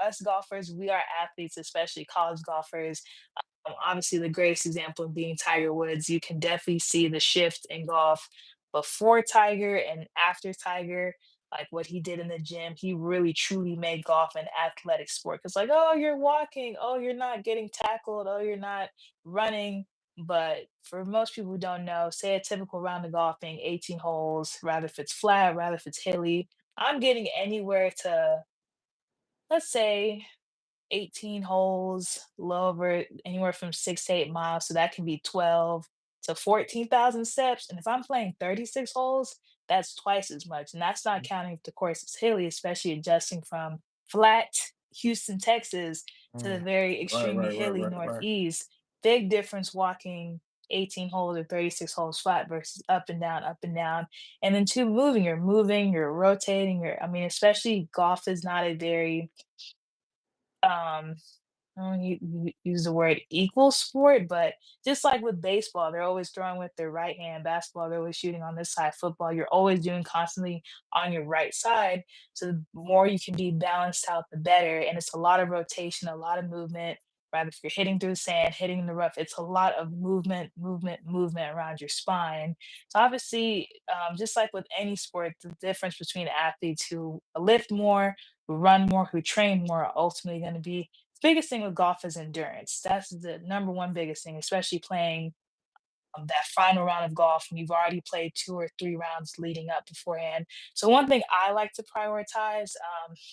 us golfers, we are athletes, especially college golfers. Obviously, the greatest example being Tiger Woods. You can definitely see the shift in golf before Tiger and after Tiger. Like what he did in the gym, he really truly made golf an athletic sport. Because, like, oh, you're walking, oh, you're not getting tackled, oh, you're not running. But for most people who don't know, say a typical round of golf being 18 holes, rather if it's flat, rather if it's hilly, I'm getting anywhere to, let's say, 18 holes, a little over anywhere from 6 to 8 miles. So that can be 12 to 14,000 steps. And if I'm playing 36 holes, that's twice as much. And that's not counting if the course is hilly, especially adjusting from flat Houston, Texas to the Mm, very right, extremely right, right, hilly right, right. Northeast. Big difference walking 18 holes or 36 holes flat versus up and down, up and down. And then two, moving, you're rotating, I mean, especially golf is not a very um you use the word equal sport, but just like with baseball, they're always throwing with their right hand. Basketball, they're always shooting on this side. Football, you're always doing constantly on your right side. So the more you can be balanced out, the better. And it's a lot of rotation, a lot of movement. Rather, if you're hitting through the sand, hitting in the rough, it's a lot of movement around your spine. So obviously, just like with any sport, the difference between athletes who lift more, who run more, who train more, are ultimately going to be biggest thing with golf is endurance. That's the number one biggest thing, especially playing. that final round of golf and you've already played 2 or 3 rounds leading up beforehand. So one thing I like to prioritize,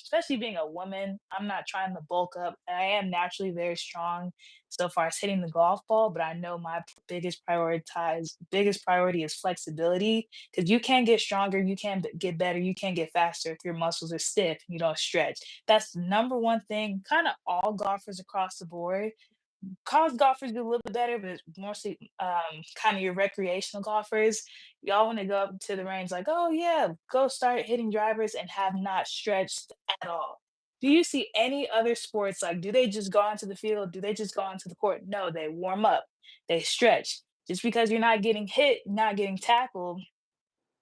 especially being a woman, I'm not trying to bulk up. I am naturally very strong so far as hitting the golf ball, but I know my biggest priority is flexibility because you can get stronger, you can get better, you can get faster if your muscles are stiff and you don't stretch. That's the number one thing. Kind of all golfers across the board, college golfers do a little bit better, but it's mostly kind of your recreational golfers. Y'all want to go up to the range like, oh yeah, go start hitting drivers and have not stretched at all. Do you see any other sports like do they just go onto the field? Do they just go onto the court? No, they warm up, they stretch. Just because you're not getting hit, not getting tackled,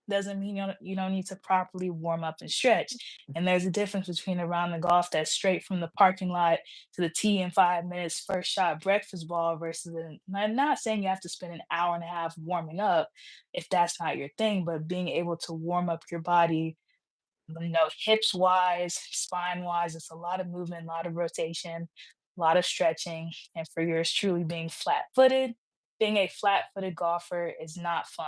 doesn't mean you don't need to properly warm up and stretch. And there's a difference between a round of golf that's straight from the parking lot to the tee in 5 minutes, first shot breakfast ball versus I'm not saying you have to spend an hour and a half warming up if that's not your thing, but being able to warm up your body, hips wise, spine wise, it's a lot of movement, a lot of rotation, a lot of stretching. And for yours truly being a flat footed golfer is not fun.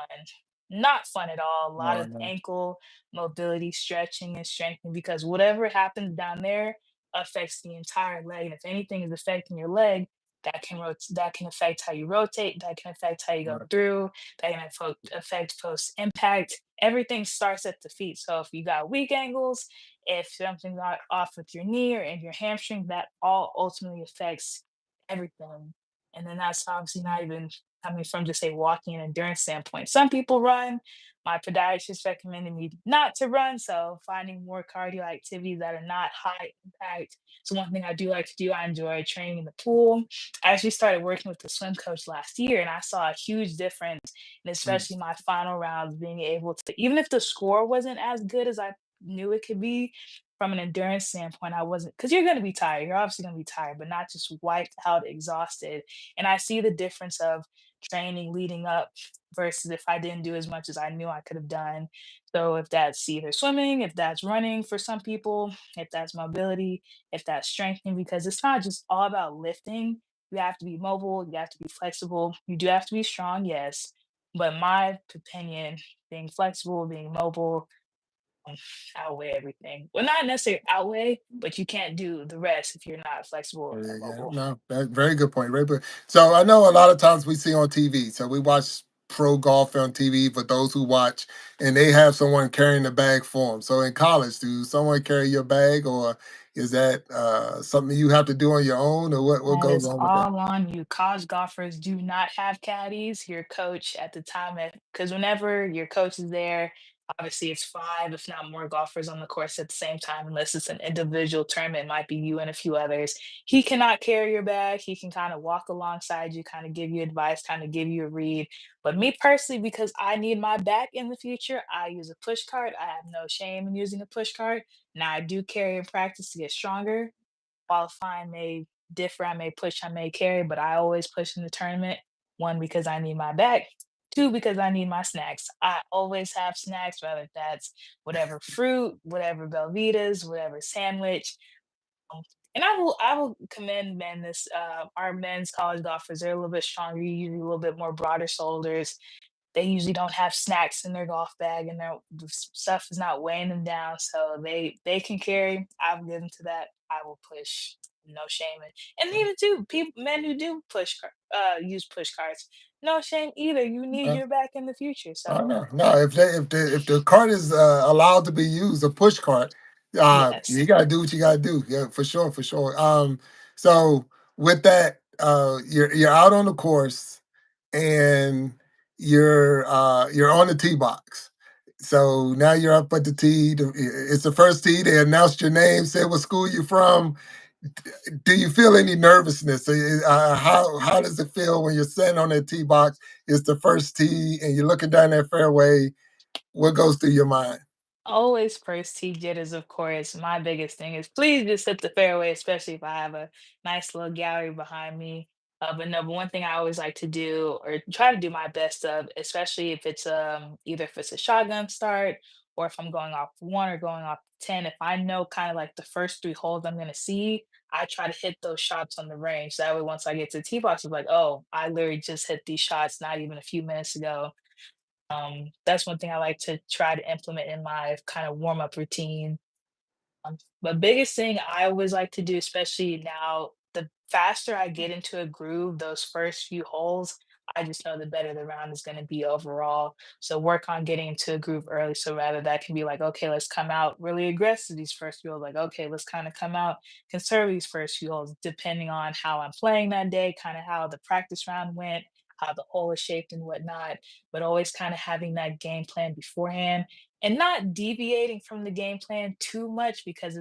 Not fun at all. A lot No, of no. ankle mobility, stretching, and strengthening because whatever happens down there affects the entire leg. And if anything is affecting your leg, that can affect how you rotate, that can affect how you go Right. through, that can affect post impact. Everything starts at the feet. So if you got weak angles, if something's not off with your knee or in your hamstring, that all ultimately affects everything. And then that's obviously not even coming from just a walking and endurance standpoint. Some people run. My podiatrist recommended me not to run, so finding more cardio activities that are not high impact. So one thing I do like to do, I enjoy training in the pool. I actually started working with the swim coach last year, and I saw a huge difference, and Mm. especially my final rounds, being able to, even if the score wasn't as good as I knew it could be, from an endurance standpoint, I wasn't because you're going to be tired. You're obviously going to be tired, but not just wiped out, exhausted. And I see the difference of training leading up versus if I didn't do as much as I knew I could have done. So if that's either swimming, if that's running for some people, if that's mobility, if that's strengthening, because it's not just all about lifting. You have to be mobile, you have to be flexible, you do have to be strong, yes. But my opinion, being flexible, being mobile, um, outweigh everything. Well, not necessarily outweigh, but you can't do the rest if you're not flexible Yeah, or yeah. mobile. No, that very good point. Very good. So I know a lot of times we see on TV. So we watch pro golf on TV for those who watch, and they have someone carrying the bag for them. So in college, do someone carry your bag, or is that something you have to do on your own, or what That goes is on with that? all on you. College golfers do not have caddies. Your coach at the time, because whenever your coach is there, obviously it's five, if not more golfers on the course at the same time, unless it's an individual tournament, it might be you and a few others. He cannot carry your bag. He can kind of walk alongside you, kind of give you advice, kind of give you a read. But me personally, because I need my back in the future, I use a push cart. I have no shame in using a push cart. Now I do carry in practice to get stronger. Qualifying may differ, I may push, I may carry, but I always push in the tournament. One, because I need my back. Two, because I need my snacks. I always have snacks, whether that's whatever fruit, whatever Belvitas, whatever sandwich. Um, and I will commend men this our men's college golfers. They're a little bit stronger, usually a little bit more broader shoulders. They usually don't have snacks in their golf bag and stuff is not weighing them down. So they can carry. I'll give them to that. I will push. No shame. And even too, people men who do use push carts. No shame either. You need Uh, your back in the future. Oh So no, no. If the cart is allowed to be used, a push cart, you yes. gotta do what you gotta do. Yeah, for sure, for sure. So with that, you're out on the course and you're on the tee box. So now you're up at the tee. It's the first tee. They announced your name, said what school you're from. Do you feel any nervousness? How does it feel when you're sitting on that tee box? It's the first tee, and you're looking down that fairway. What goes through your mind? Always first tee jitters, of course. My biggest thing is please just hit the fairway, especially if I have a nice little gallery behind me. But one thing I always like to do or try to do my best of, especially if it's either if it's a shotgun start or if I'm going off one or going off 10, if I know kind of like the first three holes I'm gonna see, I try to hit those shots on the range. That way, once I get to the tee box, it's like, oh, I literally just hit these shots not even a few minutes ago. That's one thing I like to try to implement in my kind of warm up routine. The biggest thing I always like to do, especially now, the faster I get into a groove, those first few holes, I just know the better the round is going to be overall. So work on getting into a groove early. So rather that can be like, okay, let's come out really aggressive these first few holes. Like, okay, let's kind of come out conservative these first few holes, depending on how I'm playing that day, kind of how the practice round went, how the hole is shaped and whatnot. But always kind of having that game plan beforehand and not deviating from the game plan too much because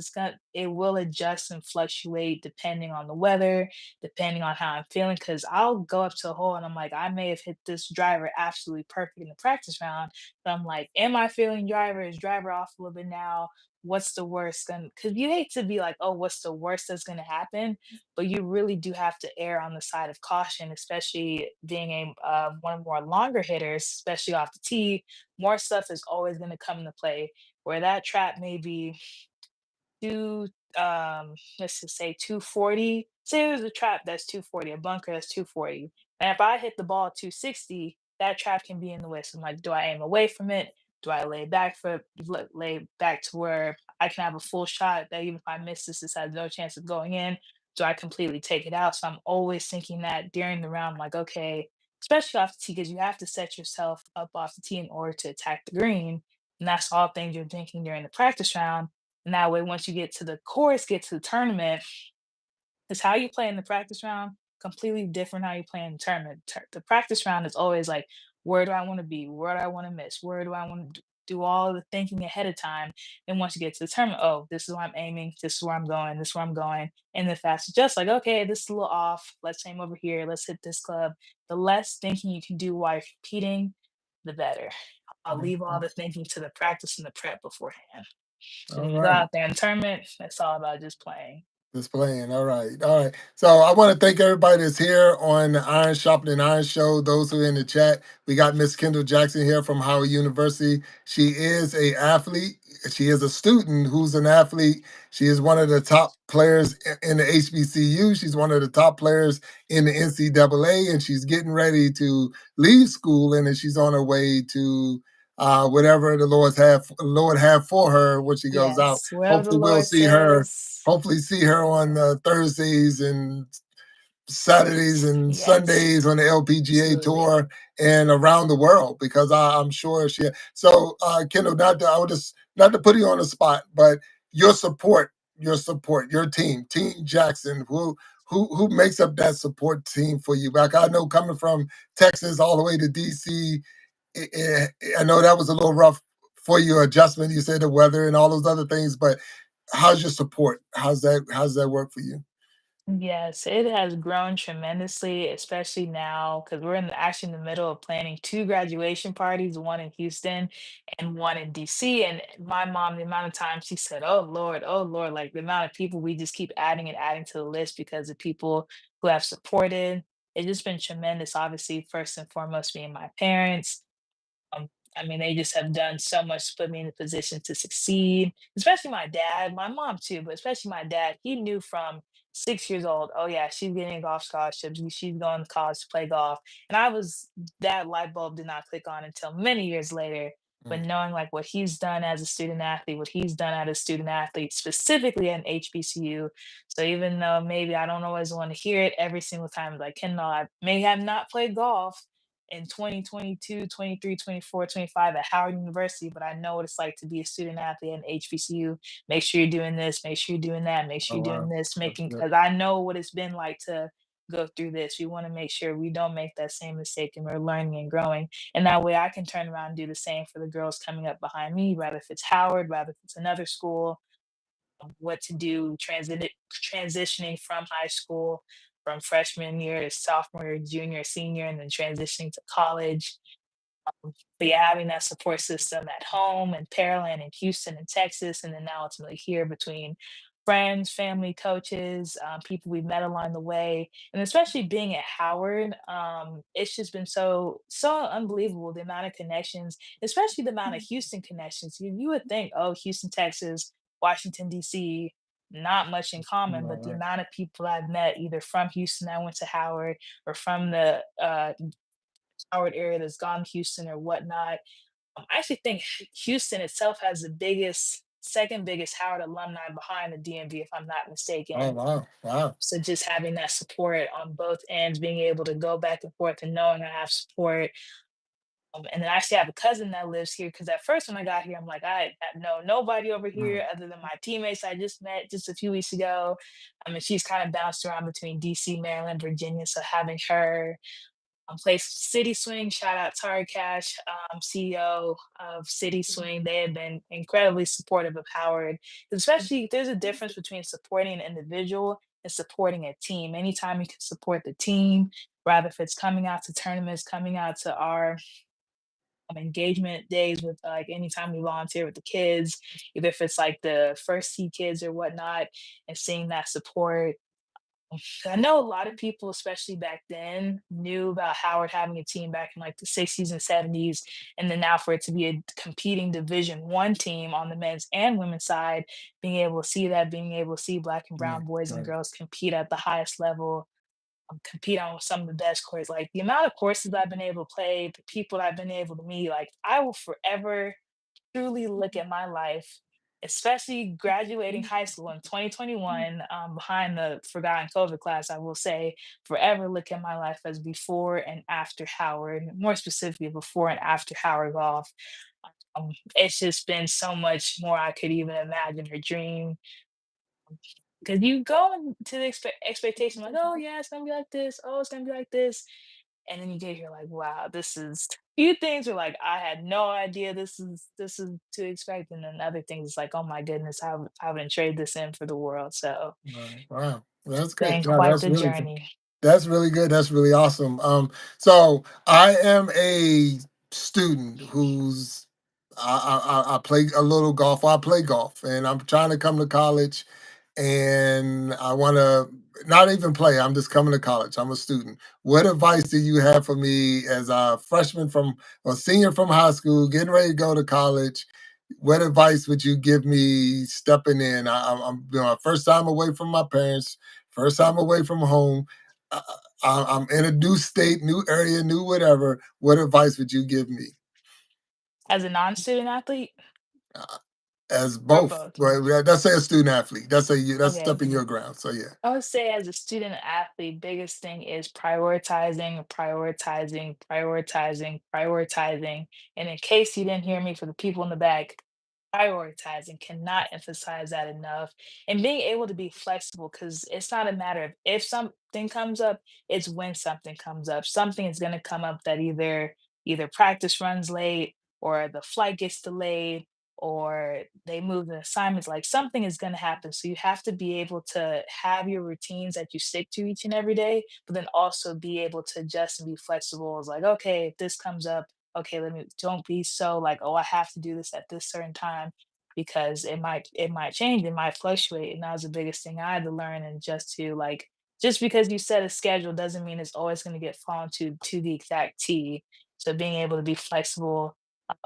it will adjust and fluctuate depending on the weather, depending on how I'm feeling. Because I'll go up to a hole and I'm like, I may have hit this driver absolutely perfect in the practice round, but I'm like, am I feeling driver? Is driver off a little bit now? What's the worst gonna? Because you hate to be like, oh, what's the worst that's gonna happen? But you really do have to err on the side of caution, especially being one of the more longer hitters, especially off the tee. More stuff is always going to come into play where that trap may be two let's just say 240. Say there's a trap that's 240, a bunker that's 240, and if I hit the ball 260, that trap can be in the way. So I'm like, do I aim away from it? Do I lay back to where I can have a full shot that even if I miss this has no chance of going in? Do I completely take it out? So I'm always thinking that during the round, like, okay, especially off the tee, because you have to set yourself up off the tee in order to attack the green. And that's all things you're thinking during the practice round, and that way, once you get to the course, get to the tournament, it's how you play in the practice round, completely different how you play in the tournament. The practice round is always like, where do I want to be? Where do I want to miss? Where do I want to do all the thinking ahead of time? And once you get to the tournament, oh, this is where I'm aiming. This is where I'm going. This is where I'm going. And the fast, just like, okay, this is a little off. Let's aim over here. Let's hit this club. The less thinking you can do while you're competing, the better. I'll leave all the thinking to the practice and the prep beforehand. So All when you go right. out there in the tournament, it's all about just playing. Just playing. All right. All right. So I want to thank everybody that's here on the Iron Sharpening Iron Show. Those who are in the chat. We got Miss Kendall Jackson here from Howard University. She is a athlete. She is a student who's an athlete. She is one of the top players in the HBCU. She's one of the top players in the NCAA, and she's getting ready to leave school, and then she's on her way to whatever Lord have for her when she goes out. Yes, whatever the Hopefully, we'll Lord see her says. hopefully see her on Thursdays and Saturdays and Yes, Sundays on the LPGA absolutely. tour and around the world because I'm sure she. So, Kendall, I would just not to put you on the spot, but your team, Team Jackson, who makes up that support team for you? Like I know coming from Texas all the way to DC, I know that was a little rough for your adjustment. You said the weather and all those other things, but how's your support? How's that work for you? Yes, it has grown tremendously, especially now because we're actually in the middle of planning two graduation parties, one in Houston and one in DC. And my mom, the amount of times she said, oh Lord, like the amount of people we just keep adding and adding to the list because of people who have supported. It's just been tremendous, obviously, first and foremost, being my parents. Um, I mean, they just have done so much to put me in a position to succeed, especially my dad, my mom too, but especially my dad. He knew from 6 years old, oh yeah, she's getting golf scholarships. She's going to college to play golf. And that light bulb did not click on until many years later. But Mm. knowing like what he's done as a student athlete, what he's done as a student athlete, specifically at an HBCU. So even though maybe I don't always want to hear it every single time, like Kendall, I may have not played golf in 2022, 23, 24, 25 at Howard University, but I know what it's like to be a student athlete at HBCU. Make sure you're doing this, make sure you're doing that, make sure Oh you're doing wow, this, that's making good. because I know what it's been like to go through this. We want to make sure we don't make that same mistake and we're learning and growing. And that way I can turn around and do the same for the girls coming up behind me, rather if it's Howard, rather if it's another school, what to do transitioning from high school from freshman year to sophomore year, junior, senior, and then transitioning to college. But yeah, having that support system at home and Pearland and Houston and Texas, and then now ultimately here between friends, family, coaches, people we met along the way, and especially being at Howard, it's just been so unbelievable the amount of connections, especially the amount of Houston connections. You would think, oh, Houston, Texas, Washington D.C., not much in common, Right, but the right. amount of people I've met either from Houston that went to Howard or from the Howard area that's gone to Houston or whatnot. I actually think Houston itself has the biggest, second biggest Howard alumni behind the DMV, if I'm not Oh, mistaken. wow, wow. So just having that support on both ends, being able to go back and forth and knowing I have support. And then I actually have a cousin that lives here because at first when I got here, I'm like, I know nobody over Mm, here other than my teammates I just met just a few weeks ago. I mean, she's kind of bounced around between DC, Maryland, Virginia. So having her plays City Swing. Shout out Tari Cash, CEO of City Swing. They have been incredibly supportive of Howard, especially there's a difference between supporting an individual and supporting a team. Anytime you can support the team, rather if it's coming out to tournaments, coming out to our engagement days with like anytime we volunteer with the kids, either if it's like the first T kids or whatnot, and seeing that support. I know a lot of people, especially back then, knew about Howard having a team back in like the 60s and 70s, and then now for it to be a competing Division 1 team on the men's and women's side, being able to see that, being able to see black and right, brown boys and right. girls compete at the highest level, compete on some of the best courts, like the amount of courses I've been able to play, the people I've been able to meet, like I will forever truly look at my life, especially graduating high school in 2021, behind the forgotten COVID class, I will say, forever look at my life as before and after Howard, more specifically, before and after Howard Golf. It's just been so much more I could even imagine or dream. Because you go into the expectation like, oh, yeah, it's going to be like this. Oh, it's going to be like this. And then you get here like, wow, this is few things are like I had no idea this is to expect, and then other things like, oh my goodness, I wouldn't trade this in for the world. So Right. Wow. Well, that's great. been Yeah, quite that's the really good. journey. That's really good. That's really awesome. So I am a student who's I play a little golf. I play golf, and I'm trying to come to college, and I want to not even play. I'm just coming to college. I'm a student. What advice do you have for me as a freshman from or senior from high school, getting ready to go to college? What advice would you give me stepping in? I'm first time away from my parents, first time away from home. Uh, I'm in a new state, new area, new whatever. What advice would you give me? As a non-student athlete Uh, as or both, both? right? Let's say a student athlete. That's Okay. stepping your ground. So yeah. I would say as a student athlete, biggest thing is prioritizing, prioritizing, prioritizing, prioritizing. And in case you didn't hear me, for the people in the back, prioritizing, cannot emphasize that enough. And being able to be flexible, because it's not a matter of if something comes up, it's when something comes up. Something is going to come up that either practice runs late or the flight gets delayed or they move the assignments, like something is going to happen. So you have to be able to have your routines that you stick to each and every day, but then also be able to adjust and be flexible. It's like, okay, if this comes up, okay, don't be so like, oh, I have to do this at this certain time because it might change, it might fluctuate. And that was the biggest thing I had to learn. And just to like, just because you set a schedule doesn't mean it's always going to get followed to the exact T. So being able to be flexible,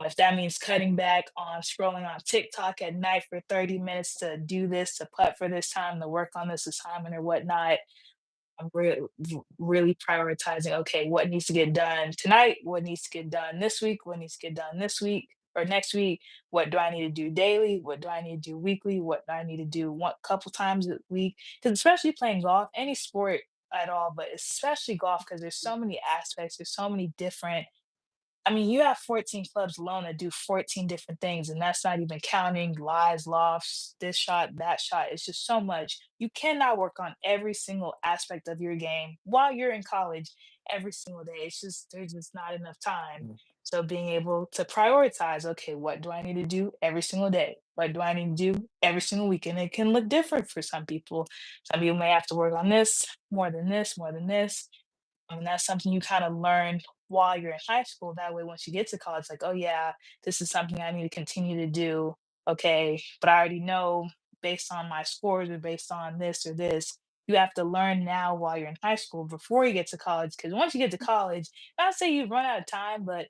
if that means cutting back on scrolling on TikTok at night for 30 minutes to do this, to putt for this time, to work on this assignment or whatnot, I'm really prioritizing, okay, what needs to get done tonight, what needs to get done this week, what needs to get done this week or next week, what do I need to do daily, what do I need to do weekly, what do I need to do one couple times a week? Because especially playing golf, any sport at all, but especially golf, because there's so many aspects, there's so many different. I mean, you have 14 clubs alone that do 14 different things, and that's not even counting lies, lofts, this shot, that shot. It's just so much. You cannot work on every single aspect of your game while you're in college every single day. It's just, there's just not enough time. So being able to prioritize, okay, what do I need to do every single day? What do I need to do every single week? And it can look different for some people. Some people may have to work on this more than this, more than this. And that's something you kind of learn while you're in high school. That way, once you get to college, like, oh yeah, this is something I need to continue to do. Okay, but I already know. based on my scores or based on this or this. You have to learn now while you're in high school before you get to college. Because once you get to college, not say you run out of time, but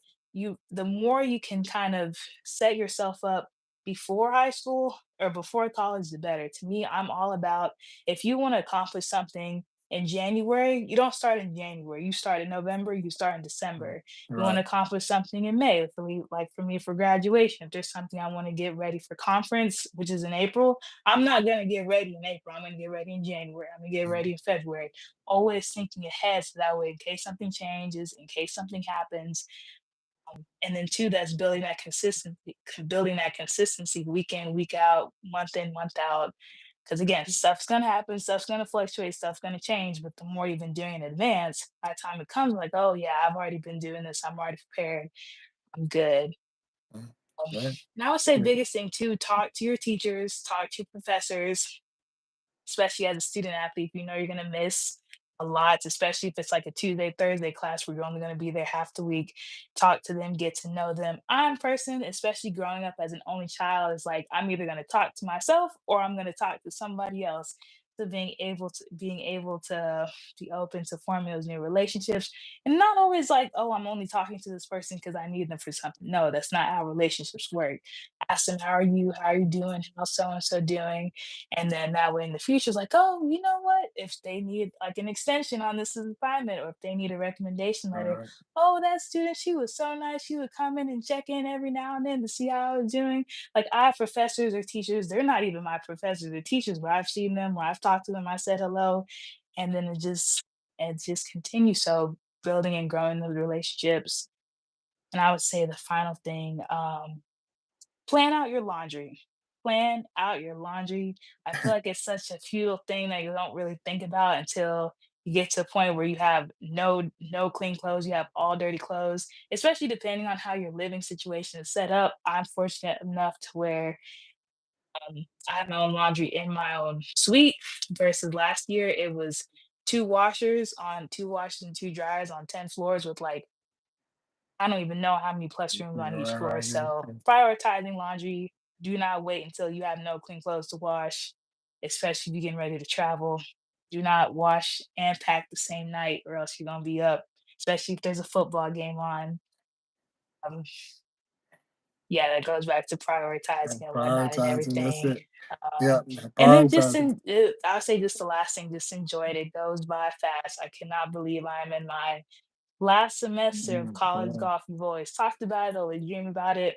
the more you can kind of set yourself up before high school or before college, the better. To me, I'm all about if you want to accomplish something in January, you don't start in January. You start in November, you start in Mm. December. You want Right. to accomplish something in May. For me, for graduation, if there's something I want to get ready for conference, which is in April, I'm not gonna get ready in April. I'm gonna get ready in January. I'm gonna get Mm. ready in February. Always thinking ahead so that way, in case something changes, in case something happens, and then two, that's building that consistency week in, week out, month in, month out. Because again, stuff's gonna happen, stuff's gonna fluctuate, stuff's gonna change. But the more you've been doing in advance, by the time it comes, like, oh yeah, I've already been doing this. I'm already prepared. I'm good. Mm. Um, Right. and I would say Yeah. biggest thing too, talk to your teachers, talk to your professors, especially as a student athlete, you know you're gonna miss a lot, especially if it's like a Tuesday, Thursday class where you're only gonna be there half the week. Talk to them, get to know them. I'm person, especially growing up as an only child, is like I'm either gonna talk to myself or I'm gonna talk to somebody else. So being able to be open to forming those new relationships and not always like, oh, I'm only talking to this person because I need them for something. No, that's not how relationships work. Ask them, how are you? How are you doing? How's so and so doing? And then that way in the future, it's like, oh, you know what? If they need like an extension on this assignment, or if they need a recommendation All letter, right. oh, that student, she was so nice. She would come in and check in every now and then to see how I was doing. Like I have professors or teachers, they're not even my professors or teachers, but I've seen them, where I've talked to them, I said hello, and then it just continues. So building and growing those relationships. And I would say the final thing, plan out your laundry. Plan out your laundry. I feel like it's such a futile thing that you don't really think about until you get to a point where you have no clean clothes, you have all dirty clothes, especially depending on how your living situation is set up. I'm fortunate enough to where I have my own laundry in my own suite versus last year it was two washers and two dryers on 10 floors with like I don't even know how many plus rooms on each floor. Right. So prioritizing laundry. Do not wait until you have no clean clothes to wash, especially if you're getting ready to travel. Do not wash and pack the same night, or else you're gonna be up. Especially if there's a football game on. Um, yeah, that goes back to prioritizing and whatnot and Prioritizing. That's everything. it. Yeah. Um, and then Prioritizing. I'll say just the last thing, just enjoy it. It goes by fast. I cannot believe I'm in my last semester of Mm. college Yeah. golf. You've always talked about it, always dreamed about it,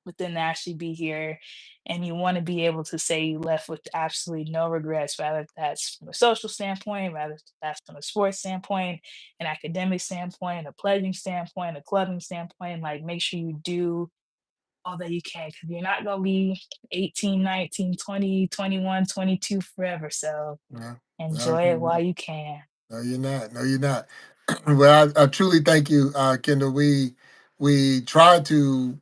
but then to actually be here and you want to be able to say you left with absolutely no regrets, whether that's from a social standpoint, whether that's from a sports standpoint, an academic standpoint, a pledging standpoint, a clubbing standpoint. Like make sure you do all that you can because you're not going to be 18, 19, 20, 21, 22 forever. So Yeah. I enjoy it agree. while you can. No, you're not. No, you're not. Well, I truly thank you, Kendall. We try to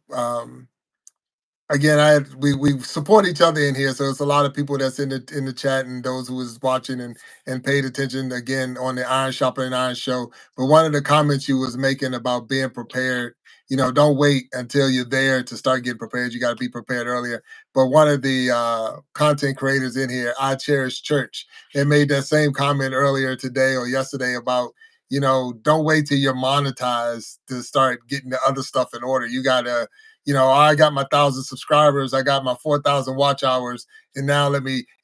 again, we support each other in here, so it's a lot of people that's in the chat and those who was watching and paid attention again on the Iron Sharpening Iron Show. But one of the comments you was making about being prepared, don't wait until you're there to start getting prepared. You got to be prepared earlier. But one of the content creators in here, I Cherish Church, they made that same comment earlier today or yesterday about don't wait till you're monetized to start getting the other stuff in order. You gotta I got my 1,000 subscribers, I got my 4,000 watch hours, and now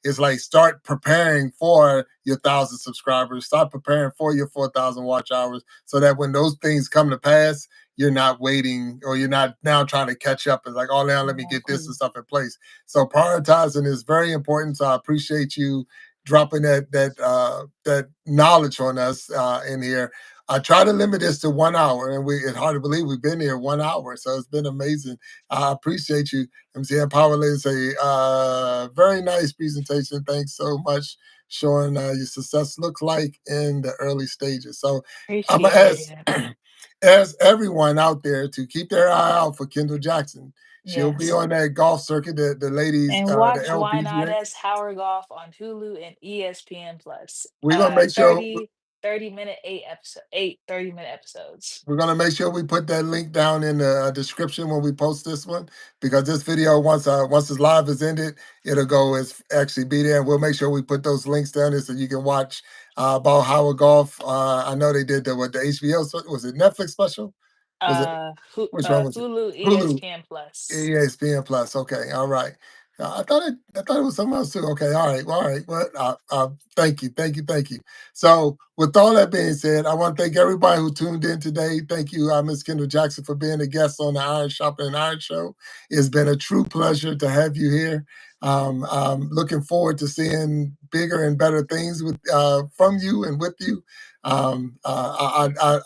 it's like start preparing for your 1,000 subscribers, start preparing for your 4,000 watch hours, so that when those things come to pass, you're not waiting or you're not now trying to catch up and like, oh, now let me get this and Exactly. stuff in place. So prioritizing is very important. So I appreciate you dropping that knowledge on us in here. I try to limit this to 1 hour, and it's hard to believe we've been here 1 hour, so it's been amazing. I appreciate you. I'm seeing Power Lady say, very nice presentation. Thanks so much, showing your success looks like in the early stages. So I'm gonna Appreciate it. ask everyone out there to keep their eye out for Kendall Jackson. She'll be Yes. on that golf circuit, the ladies, And the watch Why Not LPGA. Us Howard Golf on Hulu and ESPN Plus. We're gonna make sure 30 30-minute, 8 30-minute episodes. We're gonna make sure we put that link down in the description when we post this one, because this video, once this live is ended, it'll go as actually be there, and we'll make sure we put those links down there so you can watch about Howard Golf. I know they did the HBO, was it Netflix special? Was it, which one was it? Hulu, Hulu. ESPN Plus. ESPN Plus. Okay, all right. I thought it was something else too. Okay, all right, all right. Well, thank you, thank you, thank you. So, with all that being said, I want to thank everybody who tuned in today. Thank you, Miss Kendall Jackson, for being a guest on the Iron Sharpening Iron Show. It's been a true pleasure to have you here. I'm looking forward to seeing bigger and better things with from you and with you.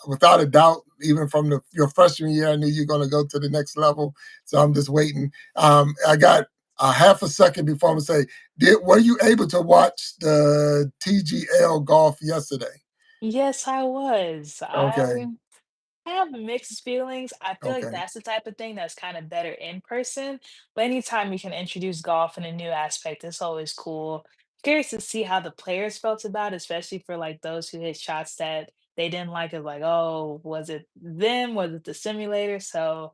Without a doubt, even from your freshman year, I knew you're going to go to the next level. So I'm just waiting. I got a half a second before I'm gonna say, were you able to watch the TGL golf yesterday? Yes, I was. Okay, I have mixed feelings. I feel like okay. that's the type of thing that's kind of better in person. But anytime you can introduce golf in a new aspect, it's always cool. Curious to see how the players felt about it, especially for like those who hit shots that they didn't like. It like, oh, was it them? Was it the simulator? So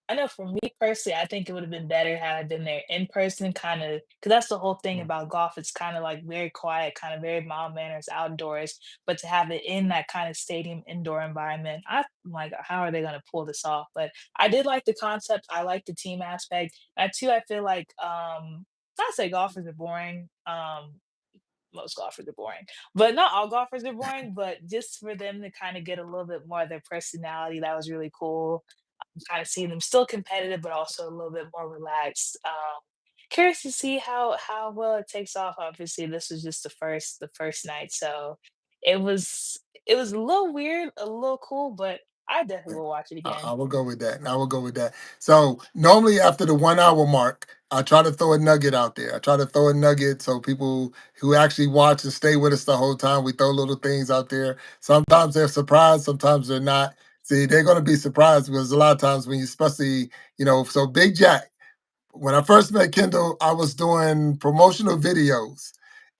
I know for me personally, I think it would have been better had I been there in person, kind of, because that's the whole thing Mm. about golf. It's kind of like very quiet, kind of very mild manners outdoors, but to have it in that kind of stadium indoor environment, I'm like, how are they going to pull this off? But I did like the concept. I like the team aspect. And too, I feel like, not to say golfers are boring. Most golfers are boring, but not all golfers are boring. But just for them to kind of get a little bit more of their personality, that was really cool. Kind of seeing them still competitive, but also a little bit more relaxed. Curious to see how well it takes off. Obviously, this was just the first night, so it was a little weird, a little cool, but I definitely will watch it I again. will go with that. I will go with that. So normally after the 1 hour mark, I try to throw a nugget out there. I try to throw a nugget so people who actually watch and stay with us the whole time, we throw little things out there. Sometimes they're surprised, sometimes they're not. See, they're going to be surprised because a lot of times when you, especially, so Big Jack, when I first met Kendall, I was doing promotional videos,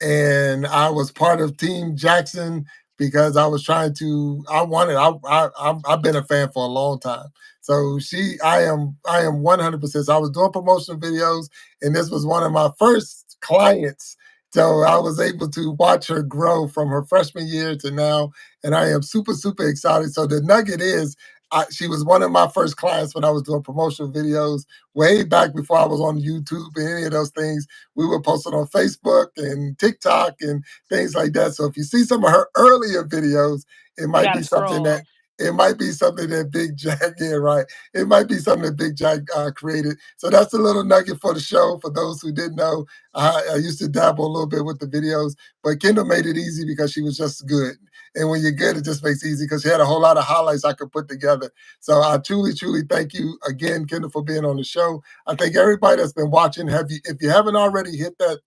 and I was part of Team Jackson because I was trying to. I wanted. I've been a fan for a long time. So I am 100%. So I was doing promotional videos, and this was one of my first clients. So I was able to watch her grow from her freshman year to now, and I am super super excited. So the nugget is, she was one of my first clients when I was doing promotional videos way back before I was on YouTube and any of those things. We were posted on Facebook and TikTok and things like that. So if you see some of her earlier videos, it You might be gotta something that scroll. Big Jack, yeah, right. It might be something that Big Jack created. So that's a little nugget for the show. For those who didn't know, I used to dabble a little bit with the videos, but Kendall made it easy because she was just good. And when you're good, it just makes it easy because she had a whole lot of highlights I could put together. So I truly, truly thank you again, Kendall, for being on the show. I thank everybody that's been watching. If you haven't already, hit that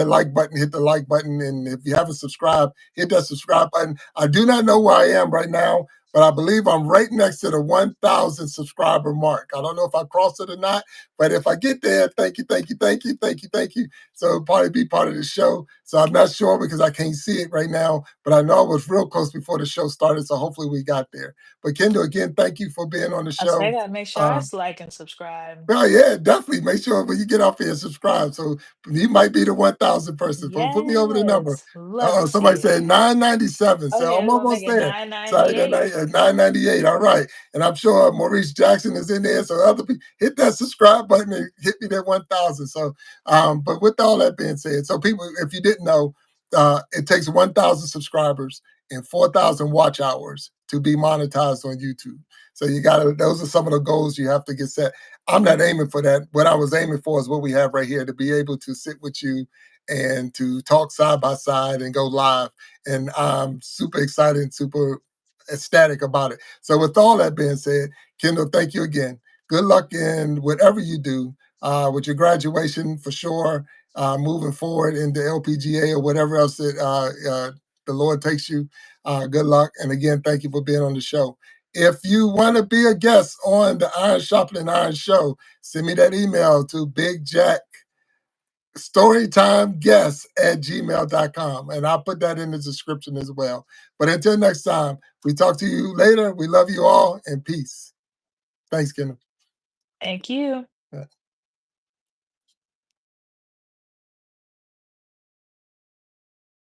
like button, hit the like button. And if you haven't subscribed, hit that subscribe button. I do not know where I am right now, but I believe I'm right next to the 1,000 subscriber mark. I don't know if I crossed it or not, but if I get there, thank you, thank you, thank you, thank you, thank you. So it'll probably be part of the show. So I'm not sure because I can't see it right now, but I know it was real close before the show started. So hopefully we got there. But Kendall, again, thank you for being on the I say I show. gotta make sure I Um, like and subscribe. well, yeah, definitely. Make sure when you get off here, subscribe. So you might be the 1,000 person. Put me over the number. Yes, love to Somebody see it. said 997. So Okay, I'm we're gonna make almost it there. nine Sorry, ninety eight. 998. All right. And I'm sure Maurice Jackson is in there. So other people, hit that subscribe button and hit me that 1,000. So, but with all that being said, so people, if you didn't know, it takes 1,000 subscribers and 4,000 watch hours to be monetized on YouTube. So you got to, those are some of the goals you have to get set. I'm not aiming for that. What I was aiming for is what we have right here, to be able to sit with you and to talk side by side and go live. And I'm super excited and super ecstatic about it. So, with all that being said, Kendall, thank you again. Good luck in whatever you do with your graduation for sure, moving forward in the LPGA or whatever else that the Lord takes you. Good luck. And again, thank you for being on the show. If you want to be a guest on the Iron Sharpening Iron Show, send me that email to BigJackStoryTimeGuest@gmail.com. And I'll put that in the description as well. But until next time, we talk to you later. We love you all and peace. Thanks, Kendall. Thank you.